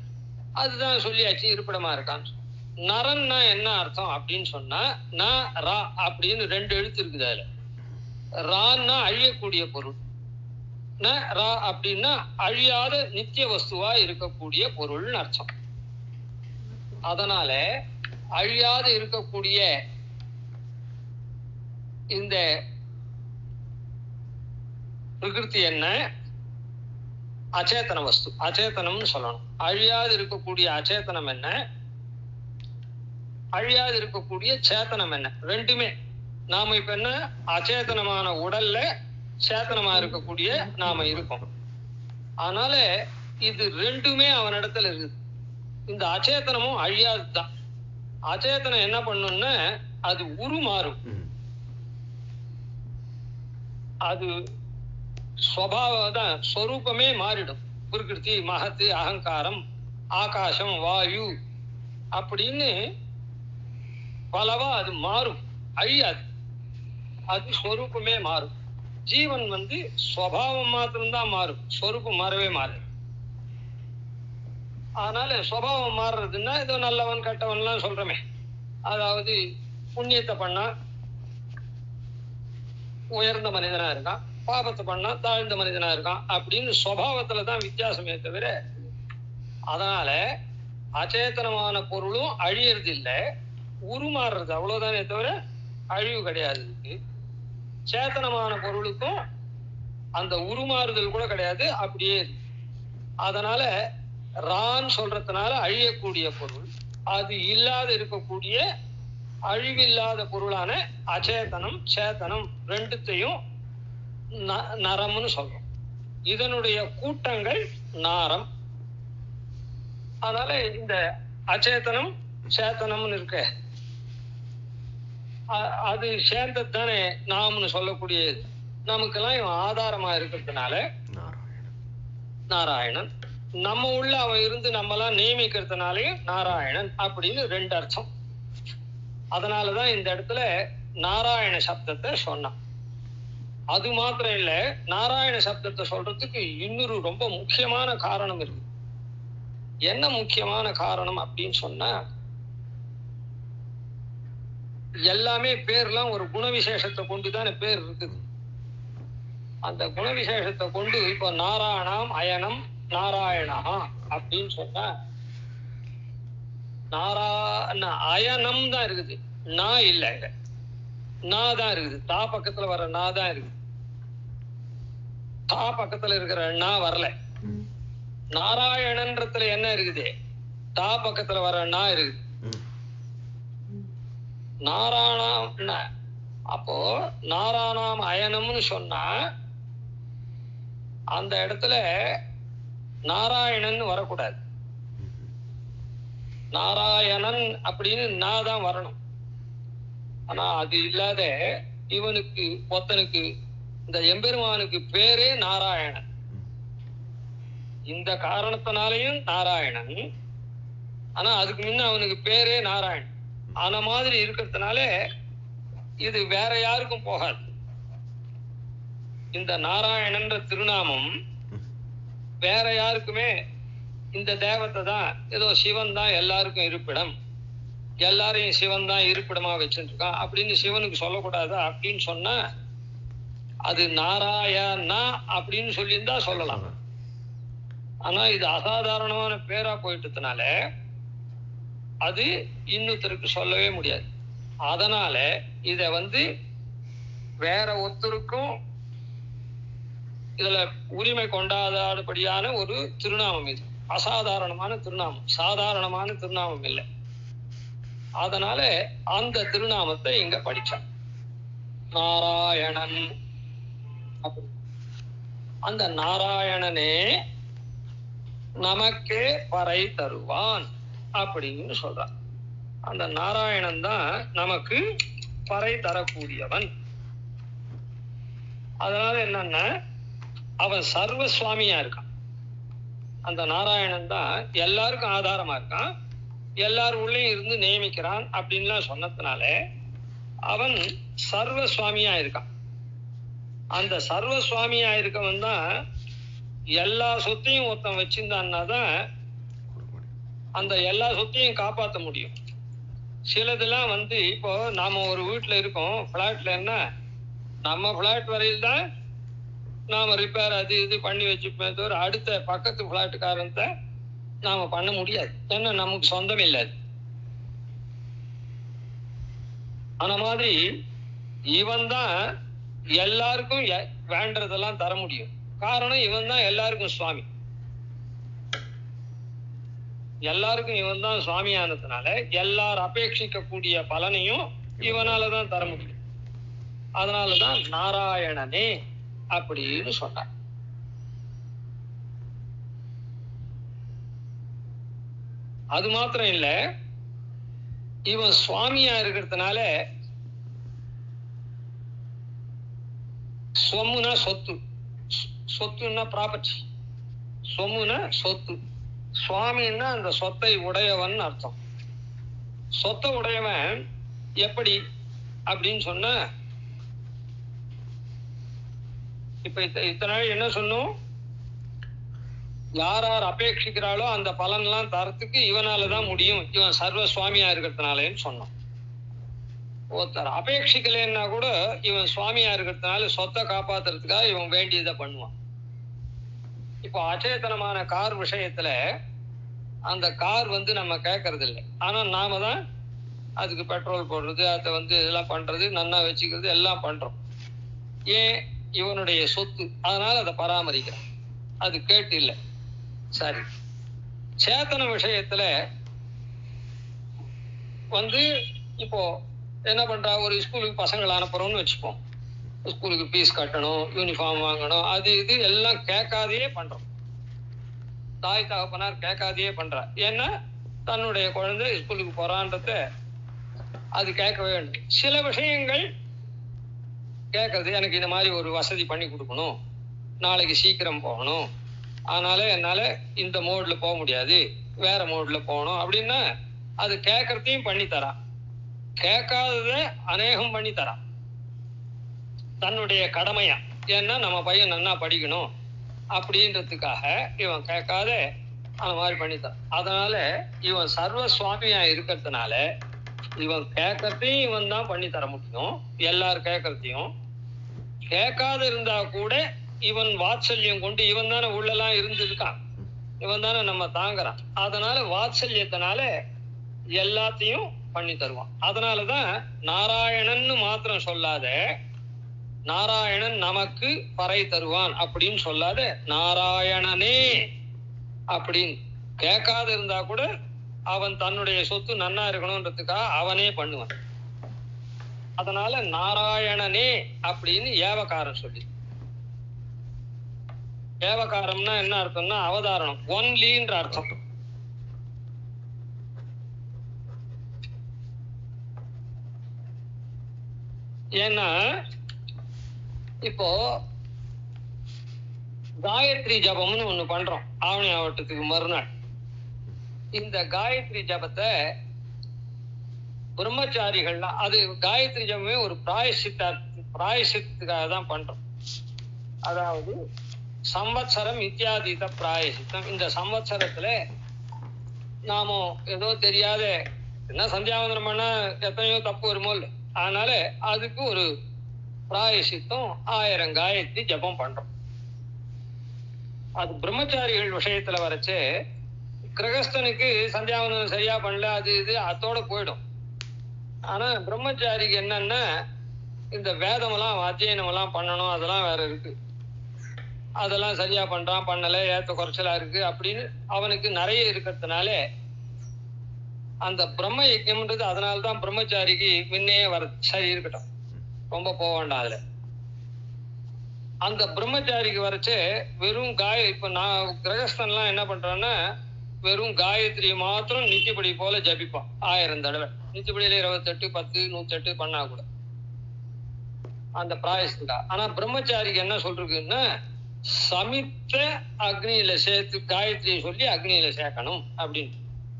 அதுதான் சொல்லியாச்சு, இருப்பிடமா இருக்கான்னு. நரன்னா என்ன அர்த்தம் அப்படின்னு சொன்னா, ந ரா அப்படின்னு 2 எழுத்து இருக்குது. அதுல ரான்னா அழியக்கூடிய பொருள், ந ரா அப்படின்னா அழியாத நித்திய வஸ்துவா இருக்கக்கூடிய பொருள்னு அர்த்தம். அதனால அழியாது இருக்கக்கூடிய இந்த பிரகிருதி என்ன, அச்சேதன வஸ்து, அச்சேதனம்னு சொல்லணும். அழியாது இருக்கக்கூடிய அச்சேதனம் என்ன, அழியாது இருக்கக்கூடிய சேத்தனம் என்ன, ரெண்டுமே. நாம இப்ப என்ன, அச்சேதனமான உடல்ல சேத்தனமா இருக்கக்கூடிய நாம இருக்கோம். அதனால இது ரெண்டுமே அவனிடத்துல இருக்குது. இந்த அச்சேதனமும் அழியாதுதான். அச்சேதனம் என்ன பண்ணும்னா அது உருமாறும், அது ஸ்வபாவதான், ஸ்வரூபமே மாறிடும். பிரகிருதி, மகத்து, அகங்காரம், ஆகாசம், வாயு அப்படின்னு பலவா அது மாறும், அழியாது. அது ஸ்வரூபமே மாறும். ஜீவன் ஸ்வபாவம் மாத்திரம்தான் மாறும், ஸ்வரூபம் மாறவே மாறும். அதனால ஸ்வபாவம் மாறுறதுன்னா ஏதோ நல்லவன் கெட்டவன்லாம் சொல்றமே, அதாவது புண்ணியத்தை பண்ணா உயர்ந்த மனிதனா இருக்கான், பாபத்தை பண்ணா தாழ்ந்த மனிதனா இருக்கான் அப்படின்னு ஸ்வபாவத்துலதான் வித்தியாசமே தவிர, அதனால அச்சேதனமான பொருளும் அழியறது இல்லை, உருமாறுறது அவ்வளவுதானே தவிர அழிவு கிடையாது. சேத்தனமான பொருளுக்கும் அந்த உருமாறுதல் கூட கிடையாது, அப்படியே. அதனால ரான் சொல்றதுனால அழியக்கூடிய பொருள், அது இல்லாத இருக்கக்கூடிய அழிவில்லாத பொருளான அச்சேதனம் சேத்தனம் ரெண்டுத்தையும் நரம்னு சொல்றோம். இதனுடைய கூட்டங்கள் நாரம். அதனால இந்த அச்சேதனம் சேத்தனம்னு இருக்க, அது சேர்ந்தது தானே நாம்னு சொல்லக்கூடியது. நமக்கெல்லாம் இவன் ஆதாரமா இருக்கிறதுனால நாராயணன், நம்ம உள்ள அவன் இருந்து நம்மலாம் நியமிக்கிறதுனாலையும் நாராயணன் அப்படின்னு 2 அர்த்தம். அதனாலதான் இந்த இடத்துல நாராயண சப்தத்தை சொன்னான். அது மாத்திரம் இல்ல, நாராயண சப்தத்தை சொல்றதுக்கு இன்னொரு ரொம்ப முக்கியமான காரணம் இருக்கு. என்ன முக்கியமான காரணம் அப்படின்னு சொன்னா, எல்லாமே பேர்லாம் ஒரு குணவிசேஷத்தை கொண்டுதானே பேர் இருக்குது. அந்த குணவிசேஷத்தை கொண்டு இப்ப நாராயணம் அயனம் நாராயணா அப்படின்னு சொன்னா, அயனம் தான் இருக்குது, நா இல்ல, நா தான் இருக்குது. தா பக்கத்துல வர நா தான் இருக்குது, தா பக்கத்துல இருக்கிற நா வரல. நாராயணன்றதுல என்ன இருக்குது, தா பக்கத்துல வர நா இருக்குது. நாராயணம், அப்போ நாராயணம் அயனம்னு சொன்னா அந்த இடத்துல நாராயணன் வரக்கூடாது, நாராயணன் அப்படின்னு நான் தான் வரணும். ஆனா அது இல்லாத இவனுக்கு ஒத்தனுக்கு இந்த எம்பெருமானுக்கு பேரே நாராயணன். இந்த காரணத்தினாலையும் நாராயணன், ஆனா அதுக்கு முன்ன அவனுக்கு பேரே நாராயணன் ஆன மாதிரி இருக்கிறதுனால இது வேற யாருக்கும் போகாது. இந்த நாராயணன்ற திருநாமம் வேற யாருக்குமே, இந்த தேவத்தை தான் ஏதோ சிவன் தான் எல்லாருக்கும் இருப்பிடம், எல்லாரையும் சிவன் தான் இருப்பிடமா வச்சுருக்கான் அப்படின்னு சிவனுக்கு சொல்லக்கூடாதா அப்படின்னு சொன்னா, அது நாராயணா அப்படின்னு சொல்லியிருந்தா சொல்லலாம். ஆனா இது அசாதாரணமான பேரா போயிட்டதுனால அது இன்னொருத்தருக்கு சொல்லவே முடியாது. அதனால இத வேற ஒருத்தருக்கும் இதுல உரிமை கொண்டாடாதபடியான ஒரு திருநாமம். இது அசாதாரணமான திருநாமம், சாதாரணமான திருநாமம் இல்லை. அதனால அந்த திருநாமத்தை இங்க படிச்சான், நாராயணன். அந்த நாராயணனே நமக்கே பறை தருவான் அப்படின்னு சொல்றான். அந்த நாராயணன் தான் நமக்கு பறை தரக்கூடியவன். அதனால என்னன்னா அவன் சர்வ சுவாமியா இருக்கான். அந்த நாராயணன் தான் எல்லாருக்கும் ஆதாரமா இருக்கான், எல்லாரும் உள்ளேயும் இருந்து நியமிக்கிறான் அப்படின்லாம் சொன்னதுனால அவன் சர்வ சுவாமியா இருக்கான். அந்த சர்வ சுவாமியா இருக்கவன் தான் எல்லா சொத்தையும் ஒருத்தன் வச்சிருந்தான்னா தான் அந்த எல்லா சொத்தையும் காப்பாற்ற முடியும். சிலதெல்லாம் இப்போ நாம ஒரு வீட்டுல இருக்கோம், பிளாட்ல, என்ன நம்ம பிளாட் வரையில் தான் நாம ரிப்பேர் அது இது பண்ணி வச்சுப்போமே தவிர அடுத்த பக்கத்து பிளாட்டுக்காரன் நாம பண்ண முடியாது. ஏன்னா நமக்கு சொந்தம் இல்லை. அந்த மாதிரி இவன் தான் எல்லாருக்கும் வேண்டதெல்லாம் தர முடியும். காரணம் இவன் தான் எல்லாருக்கும் சுவாமி. எல்லாருக்கும் இவன் தான் சுவாமியானதுனால எல்லாரும் அபேட்சிக்க கூடிய பலனையும் இவனாலதான் தர முடியும். அதனாலதான் நாராயணனே அப்படின்னு சொன்னார். அது மாத்திரம் இல்ல, இவன் சுவாமியா இருக்கிறதுனால சொம்முனா சொத்து, சொத்துன்னா ப்ராப்பர்ட்டி, சொம்முனா சொத்து, சுவாமின்னா அந்த சொத்தை உடையவன் அர்த்தம். சொத்தை உடையவன் எப்படி அப்படின்னு சொன்ன, இப்ப இத்தனை நாள் என்ன சொன்னோம், யார் யார் அபேட்சிக்கிறாளோ அந்த பலன்லாம் தரத்துக்கு இவனாலதான் முடியும், இவன் சர்வ சுவாமியா இருக்கிறதுனாலன்னு சொன்னோம். ஒருத்தர் அபேட்சிக்கலன்னா கூட இவன் சுவாமியா இருக்கிறதுனால சொத்தை காப்பாத்துறதுக்காக இவன் வேண்டியதை பண்ணுவான். இப்போ அச்சேதனமான கார் விஷயத்துல அந்த கார் நம்ம கேட்கறது இல்லை, ஆனா நாம தான் அதுக்கு பெட்ரோல் போடுறது, அதை இதெல்லாம் பண்றது, நன்னா வச்சுக்கிறது எல்லாம் பண்றோம். ஏன்? இவனுடைய சொத்து, அதனால அதை பராமரிக்கிறான். அது கேட்டு இல்லை. சரி, சேத்தன விஷயத்துல இப்போ என்ன பண்றா, ஒரு ஸ்கூலுக்கு பசங்களை அனுப்புறோம்னு வச்சுப்போம். ஸ்கூலுக்கு ஃபீஸ் கட்டணும், யூனிஃபார்ம் வாங்கணும், அது இது எல்லாம் கேட்காதையே பண்றோம். தாய் தகப்பனார் கேட்காதையே பண்றா. ஏன்னா தன்னுடைய குழந்தை ஸ்கூலுக்கு போறான்றத அது கேட்கவே வேண்டும். சில விஷயங்கள் கேட்கறது, எனக்கு இந்த மாதிரி ஒரு வசதி பண்ணி கொடுக்கணும், நாளைக்கு சீக்கிரம் போகணும், அதனால என்னால இந்த மோட்ல போக முடியாது, வேற மோட்ல போகணும் அப்படின்னா அது கேட்கறதையும் பண்ணி தரான். கேட்காதத அநேகம் பண்ணி தரான், தன்னுடைய கடமையா. ஏன்னா நம்ம பையன் நன்னா படிக்கணும் அப்படின்றதுக்காக இவன் கேட்காத அந்த மாதிரி பண்ணித்தான். அதனால இவன் சர்வ சுவாமியா இருக்கிறதுனால இவன் கேட்கறதையும் இவன் தான் பண்ணி தர முடியும். எல்லாரும் கேட்கறதையும் கேட்காத இருந்தா கூட இவன் வாத்சல்யம் கொண்டு, இவன் தானே உள்ளெல்லாம் இருந்திருக்கான், இவன் தானே நம்ம தாங்குறான். அதனால வாத்சல்யத்தினால எல்லாத்தையும் பண்ணி தருவான். அதனாலதான் நாராயணன்னு மாத்திரம் சொல்லாத, நாராயணன் நமக்கு பறை தருவான் அப்படின்னு சொல்லாத, நாராயணனே அப்படின்னு கேட்காத இருந்தா கூட அவன் தன்னுடைய சொத்து நன்னா இருக்கணும்ன்றதுக்காக அவனே பண்ணுவான். அதனால நாராயணனே அப்படின்னு ஏவகாரம் சொல்லி. ஏவகாரம்னா என்ன அர்த்தம்னா அவதாரணம், ஒன்லின்ற அர்த்தம். ஏன்னா இப்போ காயத்ரி ஜபம்னு ஒண்ணு பண்றோம் ஆவணி ஆவட்டத்துக்கு மறுநாள். இந்த காயத்ரி ஜபத்தை பிரம்மச்சாரிகள்லாம், அது காயத்ரி ஜபமே ஒரு பிராயசித்துக்காக தான் பண்றோம். அதாவது சம்வத்சரம் இத்தியாதீத பிராயசித்தம். இந்த சம்வத்சரத்துல நாம ஏதோ தெரியாத என்ன சந்தியாவந்தனம் பண்ணா எத்தனையோ தப்பு வருமோ இல்லை, அதனால அதுக்கு ஒரு பிராயசித்தம் 1000 காயத்ரி ஜபம் பண்றோம். அது பிரம்மச்சாரிகள் விஷயத்துல வரைச்சு, கிரகஸ்தனுக்கு சந்தியாவந்தனம் சரியா பண்ணல, அது இது அதோட போயிடும். ஆனா பிரம்மச்சாரிக்கு என்னன்னா இந்த வேதமெல்லாம் அத்தியனம் எல்லாம் பண்ணணும், அதெல்லாம் வேற இருக்கு, அதெல்லாம் சரியா பண்றான், பண்ணல, ஏத்த குறைச்சலா இருக்கு அப்படின்னு அவனுக்கு நிறைய இருக்கிறதுனால அந்த பிரம்ம யஜ்யம்ன்றது, அதனால்தான் பிரம்மச்சாரிக்கு முன்னே வர. சரி இருக்கட்டும், ரொம்ப போக வேண்டாம் அதுல. அந்த பிரம்மச்சாரிக்கு வரைச்சு வெறும் இப்ப நான் கிரகஸ்தன்லாம் என்ன பண்றான்னா வெறும் காயத்ரி மாத்திரம் நித்தியப்படி போல ஜபிப்பான் 1000 தடவை. நித்தியப்படியில 28, 10, 108 பண்ணா கூட அந்த பிராயசத்துக்கா. ஆனா பிரம்மச்சாரிக்கு என்ன சொல்றதுன்னா சமித்த அக்னியில சேர்த்து காயத்ரியை சொல்லி அக்னியில சேர்க்கணும் அப்படின்னு.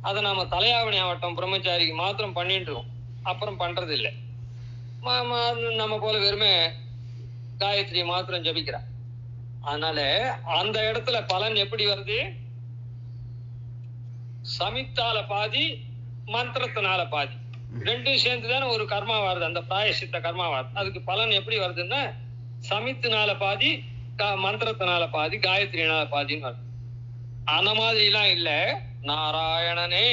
அதை நாம தலையாவணி ஆவட்டம் பிரம்மச்சாரிக்கு மாத்திரம் பண்ணிட்டுருவோம், அப்புறம் பண்றது இல்லை. நம்ம போல வெறுமே காயத்ரியை மாத்திரம் ஜபிக்கிறான். அதனால அந்த இடத்துல பலன் எப்படி வருது? சமித்தால பாதி, மந்திரத்தினால பாதி, ரெண்டும் சேர்ந்துதானே ஒரு கர்மா வருது, அந்த பிராயசித்த கர்மா வருது. அதுக்கு பலன் எப்படி வருதுன்னா சமித்தினால பாதி, மந்திரத்தினால பாதி, காயத்ரினால பாதின்னு வருது. அந்த மாதிரி எல்லாம் இல்ல. நாராயணனே,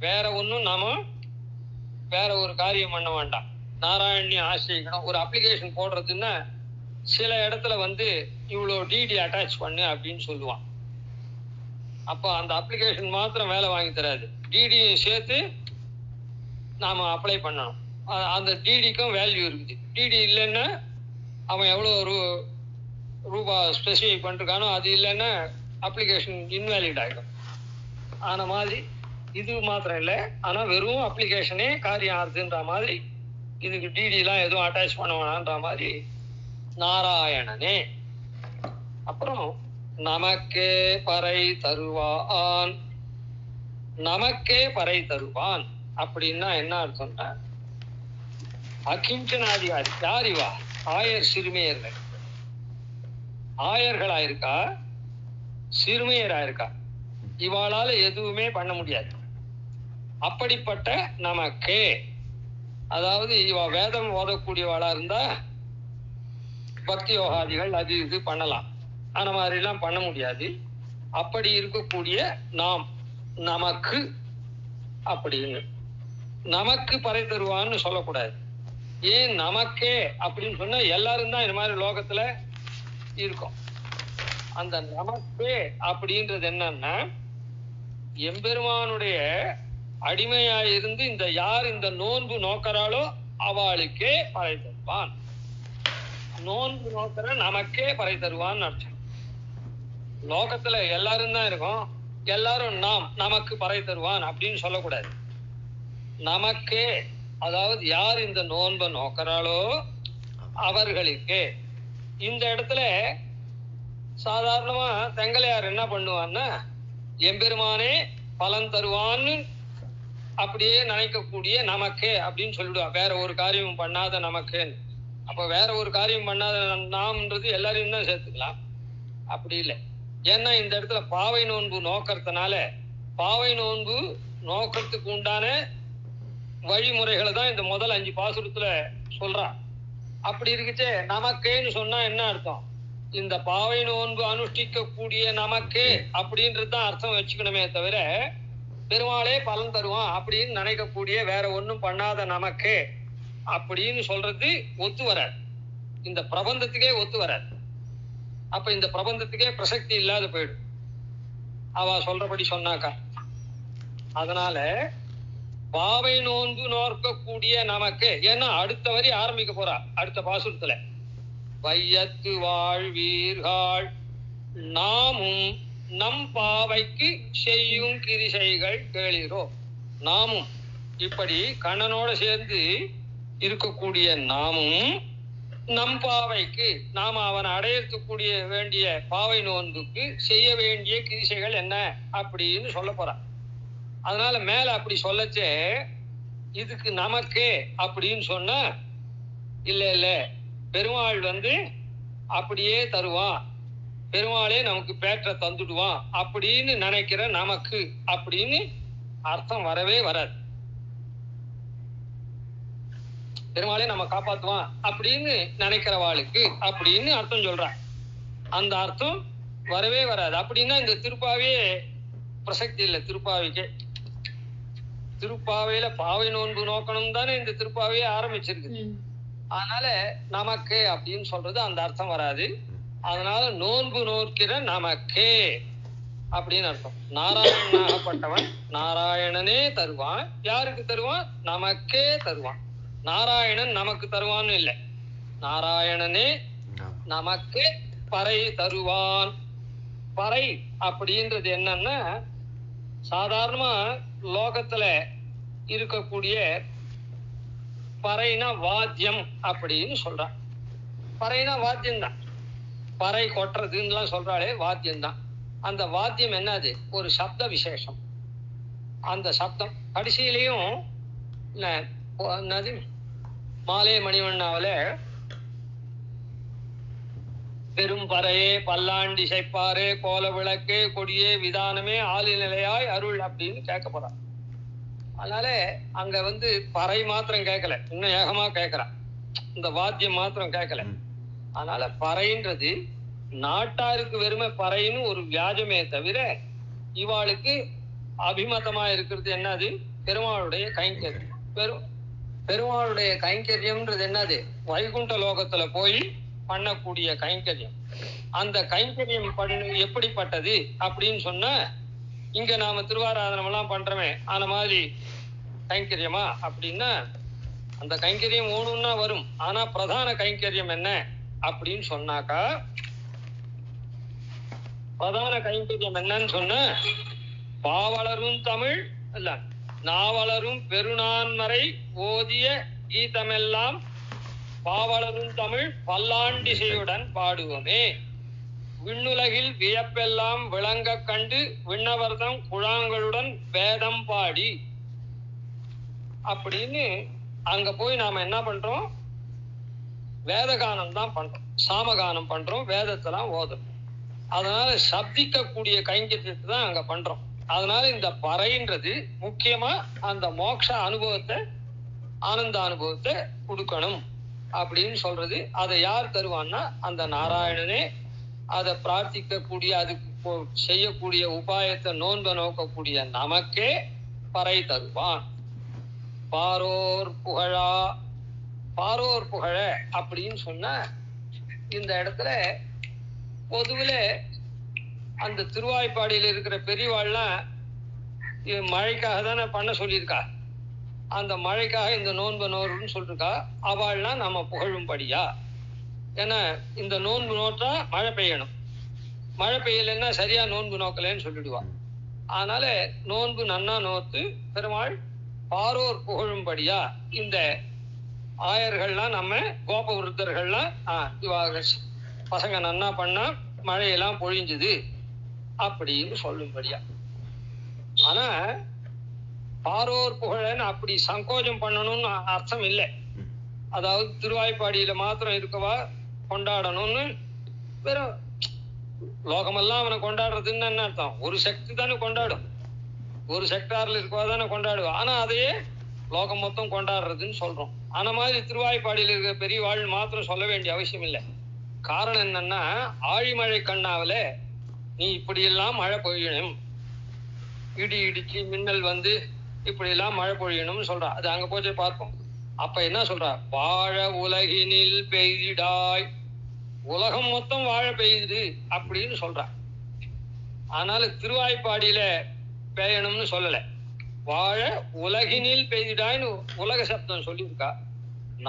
வேற ஒண்ணும் நாம வேற ஒரு காரியம் பண்ண வேண்டாம். நாராயணனையும் ஆசிரியக்கணும். ஒரு அப்ளிகேஷன் போடுறதுன்னா சில இடத்துல இவ்வளவு டிடி அட்டாச் பண்ணு அப்படின்னு சொல்லுவான். அப்ப அந்த அப்ளிகேஷன் மாத்திரம் வேலை வாங்கி தராது, டிடியும் சேர்த்து நாம அப்ளை பண்ணணும். அந்த டிடிக்கும் வேல்யூ இருக்குது. டிடி இல்லைன்னா அவன் எவ்வளவு ரூபா ஸ்பெசிஃபை பண்ணிருக்கானோ அது இல்லைன்னா அப்ளிகேஷன் இன்வேலிட் ஆகிடும். ஆன மாதிரி இது மாத்திரம் இல்லை, ஆனா வெறும் அப்ளிகேஷனே காரியம் ஆகுதுன்ற மாதிரி இதுக்கு டிடி எல்லாம் எதுவும் அட்டாச் பண்ண வேணான்ற மாதிரி நாராயணனே. அப்புறம் நமக்கே பறை தருவான். நமக்கே பறை தருவான் அப்படின்னா என்ன அர்த்தம்னா, அகிஞ்சனாதிகாரி யார் இவா? ஆயர் சிறுமியர்கள். ஆயர்களாயிருக்கா, சிறுமியராயிருக்கா, இவாளால எதுவுமே பண்ண முடியாது. அப்படிப்பட்ட நமக்கே, அதாவது இவ வேதம் ஓதக்கூடியவாளா இருந்தா பக்தி யோகாதிகள் அது இது பண்ணலாம், அந்த மாதிரி எல்லாம் பண்ண முடியாது. அப்படி இருக்கக்கூடிய நாம் நமக்கு அப்படின்னு நமக்கு பறை தருவான்னு சொல்லக்கூடாது. ஏன் நமக்கே அப்படின்னு சொன்னா எல்லாரும் தான் இந்த மாதிரி லோகத்துல இருக்கும். அந்த நமக்கே அப்படின்றது என்னன்னா, எம்பெருமானுடைய அடிமையாயிருந்து இந்த யார் இந்த நோன்பு நோக்கறாளோ அவளுக்கே பறை தருவான். நோன்பு நோக்கிற நமக்கே பறை தருவான்னு அர்த்தம். லோகத்துல எல்லாரும் தான் இருக்கும், எல்லாரும் நாம் நமக்கு பறை தருவான் அப்படின்னு சொல்லக்கூடாது. நமக்கே, அதாவது யார் இந்த நோன்பை நோக்கிறாளோ அவர்களுக்கே. இந்த இடத்துல சாதாரணமா தெங்கலையார் என்ன பண்ணுவான்னா, எம்பெருமானே பலன் தருவான்னு அப்படியே நினைக்கக்கூடிய நமக்கே அப்படின்னு சொல்லிடுவா. வேற ஒரு காரியம் பண்ணாத நமக்கேன்னு. அப்ப வேற ஒரு காரியம் பண்ணாத நாம்ன்றது எல்லாரையும் தான் சேர்த்துக்கலாம். அப்படி இல்லை. ஏன்னா இந்த இடத்துல பாவை நோன்பு நோக்கிறதுனால பாவை நோன்பு நோக்கிறதுக்கு உண்டான வழிமுறைகளை தான் இந்த முதல் 5 பாசுரத்துல சொல்றான். அப்படி இருக்குச்சே நமக்கேன்னு சொன்னா என்ன அர்த்தம்? இந்த பாவை நோன்பு அனுஷ்டிக்க கூடிய நமக்கே அப்படின்றது தான் அர்த்தம் வச்சுக்கணுமே தவிர, பெருமாளே பலன் தருவான் அப்படின்னு நினைக்கக்கூடிய வேற ஒண்ணும் பண்ணாத நமக்கே அப்படின்னு சொல்றது ஒத்து வராது. இந்த பிரபந்தத்துக்கே ஒத்து வராது. அப்ப இந்த பிரபந்தத்துக்கே பிரசக்தி இல்லாத போயிடும் அவ சொல்றபடி சொன்னாக்கா. அதனால பாவை நோன்பு நோக்கக்கூடிய நமக்கு, ஏன்னா அடுத்த வரி ஆரம்பிக்க போறா அடுத்த பாசுரத்துல, வையத்து வாழ்வீர்கள் நாமும் நம் பாவைக்கு செய்யும் கிரிசைகள் கேளீரோ. நாமும் இப்படி கண்ணனோட சேர்ந்து இருக்கக்கூடிய நாமும் நம் பாவைக்கு, நாம அவனை அடையக்கூடிய வேண்டிய பாவை நோன்புக்கு செய்ய வேண்டிய கிரிசைகள் என்ன அப்படின்னு சொல்ல போறான். அதனால மேல அப்படி சொல்லச்சே இதுக்கு நமக்கே அப்படின்னு சொன்னா இல்ல இல்ல, பெருமாள் அப்படியே தருவான், பெருமாளே நமக்கு பேற்ற தந்துடுவான் அப்படின்னு நினைக்கிற நமக்கு அப்படின்னு அர்த்தம் வரவே வராது. பெருமாளே நம்ம காப்பாத்துவான் அப்படின்னு நினைக்கிறவாளுக்கு அப்படின்னு அர்த்தம் சொல்றான். அந்த அர்த்தம் வரவே வராது. அப்படின்னா இந்த திருப்பாவே பிரசக்தி இல்லை. திருப்பாவைக்கு திருப்பாவையில பாவை நோன்பு நோக்கணும் தானே இந்த திருப்பாவையே ஆரம்பிச்சிருக்கு. அதனால நமக்கு அப்படின்னு சொல்றது அந்த அர்த்தம் வராது. அதனால நோன்பு நோக்கிற நமக்கே அப்படின்னு அர்த்தம். நாராயணனாகப்பட்டவன் நாராயணனே தருவான். யாருக்கு தருவான்? நமக்கே தருவான். நாராயணன் நமக்கு தருவான்னு இல்லை, நாராயணனே நமக்கு பறை தருவான். பறை அப்படின்றது என்னன்னா, சாதாரணமா லோகத்துல இருக்கக்கூடிய பறைனா வாத்தியம் அப்படின்னு சொல்றான். பறைனா வாத்தியம் தான். பறை கொட்டுறதுன்னு சொல்றாளே வாத்தியம் தான். அந்த வாத்தியம் என்னது? ஒரு சப்த விசேஷம். அந்த சப்தம் கடைசியிலையும் என்னது, மாலே மணிவண்ணாவில பெரும் பறையே பல்லாண்டி சைப்பாரே கோல விளக்கே கொடியே விதானமே ஆளிநிலையாய் அருள் அப்படின்னு கேட்க போறான். அதனால அங்க பறை மாத்திரம் கேட்கல, இன்னும் ஏகமா கேட்கிறான். இந்த வாத்தியம் மாத்திரம் கேட்கல. அதனால பறைன்றது நாட்டாருக்கு வெறுமை பறைன்னு ஒரு வியாஜமே தவிர இவாளுக்கு அபிமதமா இருக்கிறது என்னது? பெருமாளுடைய கைங்கரியம். பெருமாளுடைய கைங்கரியம்ன்றது என்னது? வைகுண்ட லோகத்துல போய் பண்ணக்கூடிய கைங்கரியம். அந்த கைங்கரியம் எப்படிப்பட்டது அப்படின்னு சொன்ன, இங்க நாம திருவாராதனம் எல்லாம் பண்றோமே அந்த மாதிரி கைங்கரியமா அப்படின்னா, அந்த கைங்கரியம் ஓணும்னா வரும். ஆனா பிரதான கைங்கரியம் என்ன அப்படின்னு சொன்னாக்கா, பிரதான கைங்கரியம் என்னன்னு சொன்ன, பாவலரும் தமிழ் இல்ல நாவலரும் பெருநான்மறை ஓதிய கீதமெல்லாம் பாவலரும் தமிழ் பல்லாண்டிசையுடன் பாடுவோமே, விண்ணுலகில் வியப்பெல்லாம் விளங்க கண்டு விண்ணவர்தம் குழாங்களுடன் வேதம் பாடி அப்படின்னு அங்க போய் நாம என்ன பண்றோம்? வேதகானம் தான் பண்றோம், சாமகானம் பண்றோம், வேதத்தெல்லாம் ஓதுறோம். அதனால சப்திக்கக்கூடிய கைங்கரியத்தை தான் அங்க பண்றோம். அதனால இந்த பறைன்றது முக்கியமா அந்த மோட்ச அனுபவத்தை, ஆனந்த அனுபவத்தை கொடுக்கணும் அப்படின்னு சொல்றது. அதை யார் தருவான்னா அந்த நாராயணனே. அதை பிரார்த்திக்கக்கூடிய, அதுக்கு செய்யக்கூடிய உபாயத்தை நோன்ப நோக்கக்கூடிய நமக்கே பறை தருவான். பாரோர் புகழா, பாரோர் புகழ அப்படின்னு சொன்ன இந்த இடத்துல பொதுவில அந்த திருவாய்ப்பாடியில் இருக்கிற பெரியவாள்லாம் மழைக்காக தானே பண்ண சொல்லியிருக்கா. அந்த மழைக்காக இந்த நோன்பு நோருன்னு சொல்லிருக்கா. அவள்லாம் நம்ம புகழும்படியா. ஏன்னா இந்த நோன்பு நோட்டா மழை பெய்யணும், மழை பெய்யலைன்னா சரியா நோன்பு நோக்கலன்னு சொல்லிடுவா. அதனால நோன்பு நன்னா நோத்து பெருமாள் பாரோர் புகழும்படியா இந்த ஆயர்கள்லாம், நம்ம கோப விருத்தர்கள்லாம் பசங்க நன்னா பண்ணா மழையெல்லாம் பொழிஞ்சுது அப்படின்னு சொல்லும்படியா. ஆனா பாரோர் புகழன்னு அப்படி சங்கோஜம் பண்ணணும்னு அர்த்தம் இல்லை. அதாவது திருவாய்ப்பாடியில மாத்திரம் இருக்கவா கொண்டாடணும்னு வெறும் லோகமெல்லாம் அவனை கொண்டாடுறதுன்னு என்ன அர்த்தம்? ஒரு சக்தி தானே கொண்டாடும், ஒரு செக்டார்ல இருக்கவா தானே கொண்டாடுவா. ஆனா அதையே லோகம் மொத்தம் கொண்டாடுறதுன்னு சொல்றோம். ஆன மாதிரி திருவாய்ப்பாடியில் இருக்கிற பெரியவாள் மாத்திரம் சொல்ல வேண்டிய அவசியம் இல்லை. காரணம் என்னன்னா, ஆழிமழை கண்ணாவில நீ இப்படி எல்லாம் மழை பொழியணும், இடி இடிச்சு மின்னல் இப்படி எல்லாம் மழை பொழியணும்னு சொல்றா. அது அங்க போச்சு பார்ப்போம். அப்ப என்ன சொல்றா? வாழ உலகினில் பெய்திடாய், உலகம் மொத்தம் வாழை பெய்யுது அப்படின்னு சொல்றா. அதனால திருவாய்ப்பாடியில பெய்யணும்னு சொல்லல, வாழ உலகினில் பெய்திடாய்னு உலக சப்தம் சொல்லியிருக்கா.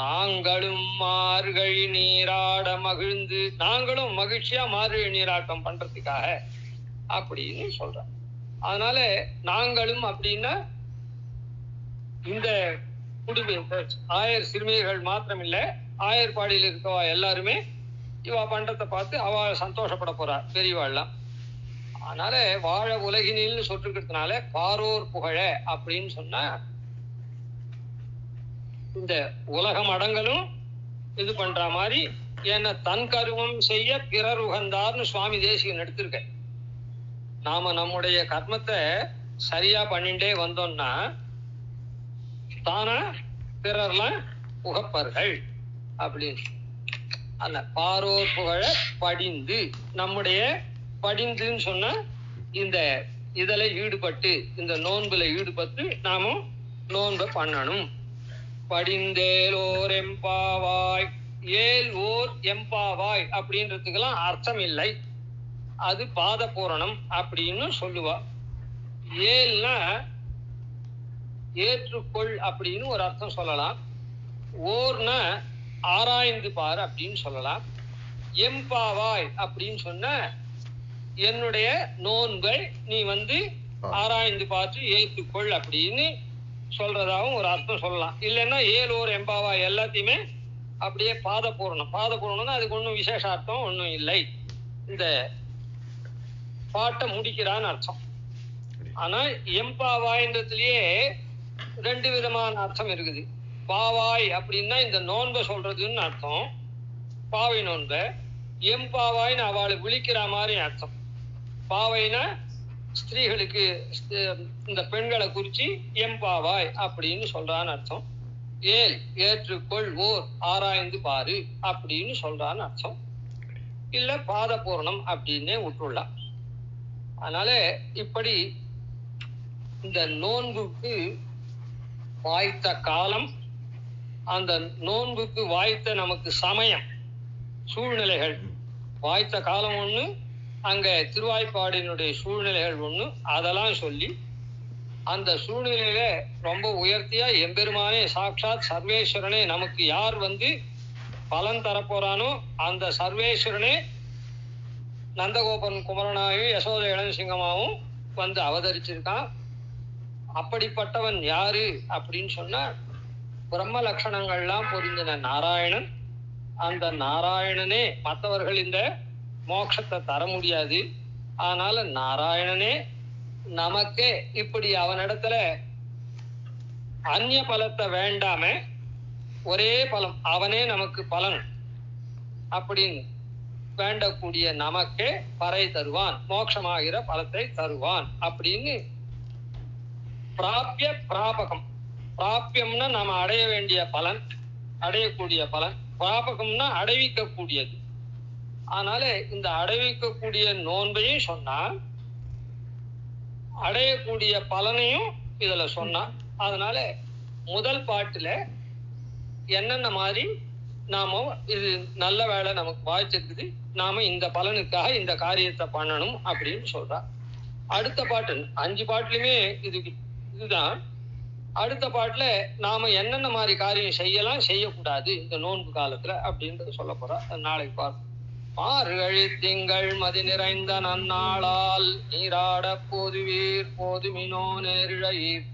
நாங்களும் மார்கழி நீராட மகிழ்ந்து, நாங்களும் மகிழ்ச்சியா மார்கழி நீராட்டம் பண்றதுக்காக அப்படின்னு சொல்றோம். அதனால நாங்களும் அப்படின்னா இந்த குடும்ப ஆயர் சிறுமிகள் மாத்திரம் இல்ல, ஆயர்பாடியில் இருக்கவா எல்லாருமே இவா பண்றதை பார்த்து அவ சந்தோஷப்பட போறா பெரியவாள்லாம். அதனால வாழ உலகினில்னு சொல்லிருக்கிறதுனால பாரோர் புகழ அப்படின்னு சொன்னா இந்த உலகம் அடங்கலும் இது பண்ற மாதிரி. ஏன்னா தன் கருவம் செய்ய பிறர் உகந்தார்னு சுவாமி தேசிகன் எடுத்திருக்க. நாம நம்முடைய கர்மத்தை சரியா பண்ணிட்டே வந்தோம்னா தானா பிறர்லாம் உகப்பர்கள் அப்படின்னு. அந்த பாரோர் புகழ படிந்து, நம்முடைய படிந்துன்னு சொன்னா இந்த இதுல ஈடுபட்டு, இந்த நோன்புல ஈடுபட்டு நாமும் நோன்பை பண்ணணும். படிந்தேலோர் எம்பாவாய், ஏல் ஓர் எம்பாவாய் அப்படின்றதுக்கெல்லாம் அர்த்தம் இல்லை, அது பாத பூரணம் அப்படின்னு சொல்லுவா. ஏல்னா ஏற்றுக்கொள் அப்படின்னு ஒரு அர்த்தம் சொல்லலாம். ஓர்னா ஆராய்ந்து பார் அப்படின்னு சொல்லலாம். எம்பாவாய் அப்படின்னு சொன்ன என்னுடைய நோன்பை நீ ஆராய்ந்து பார்த்து ஏற்றுக்கொள் அப்படின்னு சொல்றதாகவும் ஒரு அர்த்தம் சொல்லலாம். இல்லைன்னா ஏலோர் எம்பாவாய் எல்லாத்தையுமே அப்படியே பாத பூரணம். பாத பூரணம்னா அதுக்கு ஒன்றும் விசேஷ அர்த்தம் ஒன்றும் இல்லை, இந்த பாட்டை முடிக்கிறான்னு அர்த்தம். ஆனா எம்பாவாய்ன்றதுலயே ரெண்டு விதமான அர்த்தம் இருக்குது. பாவாய் அப்படின்னா இந்த நோன்பை சொல்றதுன்னு அர்த்தம், பாவை நோன்பை. எம்பாவாய்ன்னு அவளை விழிக்கிற மாதிரி அர்த்தம். பாவைனா ஸ்திரீகளுக்கு இந்த பெண்களை குறிச்சு எம்பாவாய் அப்படின்னு சொல்றான்னு அர்த்தம். ஏல் ஏற்றுக்கொள், ஓர் ஆராய்ந்து பாரு அப்படின்னு சொல்றான்னு அர்த்தம். இல்ல பாத பூரணம் அப்படின்னே விட்டுள்ளலாம். அதனால இப்படி இந்த நோன்புக்கு வாய்த்த காலம், அந்த நோன்புக்கு வாய்த்த நமக்கு சமயம் சூழ்நிலைகள், வாய்த்த காலம் ஒண்ணு, அங்க திருவாய்ப்பாடினுடைய சூழ்நிலைகள் ஒண்ணு, அதெல்லாம் சொல்லி அந்த சூழ்நிலையில ரொம்ப உயர்த்தியா எம்பெருமானே சாட்சாத் சர்வேஸ்வரனே நமக்கு யார் பலன் தரப்போறானோ அந்த சர்வேஸ்வரனே நந்தகோபன் குமரனாயும் யசோத இளஞ்சிங்கமாவும் அவதரிச்சிருக்கான். அப்படிப்பட்டவன் யாரு அப்படின்னு சொன்னா பிரம்ம லட்சணங்கள்லாம் பொருந்தின நாராயணன். அந்த நாராயணனே மற்றவர்கள் இந்த மோட்சத்தை தர முடியாது. அதனால நாராயணனே நமக்கே இப்படி அவனிடத்துல அந்நிய பலத்தை வேண்டாம ஒரே பலம், அவனே நமக்கு பலன் அப்படின்னு வேண்டக்கூடிய நமக்கே பறை தருவான், மோட்சமாகிற பலத்தை தருவான் அப்படின்னு பிராபிய பிராபகம். பிராபியம்னா நாம அடைய வேண்டிய பலன், அடையக்கூடிய பலன். பிராபகம்னா அடைவிக்கக்கூடியது. அதனால இந்த அடைவிக்கக்கூடிய நோன்பையும் சொன்னா, அடையக்கூடிய பலனையும் இதுல சொன்னா. அதனால முதல் பாட்டுல என்னென்ன மாதிரி நாம இது நல்ல வேலை நமக்கு வாய்ச்சிருக்குது, நாம இந்த பலனுக்காக இந்த காரியத்தை பண்ணணும் அப்படின்னு சொல்றா. அடுத்த பாட்டு 5 பாட்டுலயுமே இதுதான். அடுத்த பாட்டுல நாம என்னென்ன மாதிரி காரியம் செய்யலாம் செய்யக்கூடாது இந்த நோன்பு காலத்துல அப்படின்றத சொல்ல போறா. நாளைக்கு பார்ப்போம். மார்கழி திங்கள் மதி நிறைந்த நன்னாளால் நீராட போதுவீர் போதுமினோ நேரிழையீர்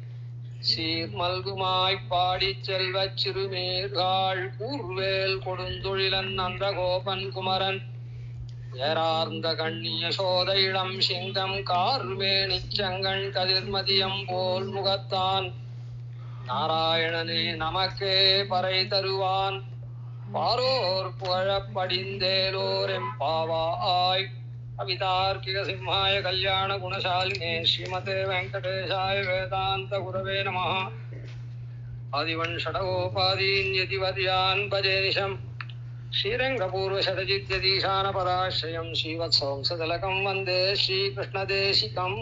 சீர் மல்குமாய் பாடி செல்வ சிறுமீர்கள் கூர்வேல் கொடுந்தொழிலன் நந்தகோபன் குமரன் ஏறார்ந்த கண்ணிய சோத இளம் சிங்கம் கார்வேணி செங்கண் கதிர்மதியம் போல் முகத்தான் நாராயணனே நமக்கே பறை தருவான் பாரோர் புகழப்படிந்தேலோர் எம்பாவாய். கவிதார்க்கிக சிம்ஹாய கல்யாண குணசாலினே ஸ்ரீமதே வெங்கடேசாய வேதாந்த குரவே நமः. ஆதிவன் ஷடகோபாதீன் யதிவத்யான் பஜே நிஷம் ஸ்ரீரங்கபூர்வ ஷடஜித்யதீசான பதாஸ்ரயம் ஸ்ரீவத்சவம் சதலகம் வந்தே ஸ்ரீகிருஷ்ணதேசிகம்.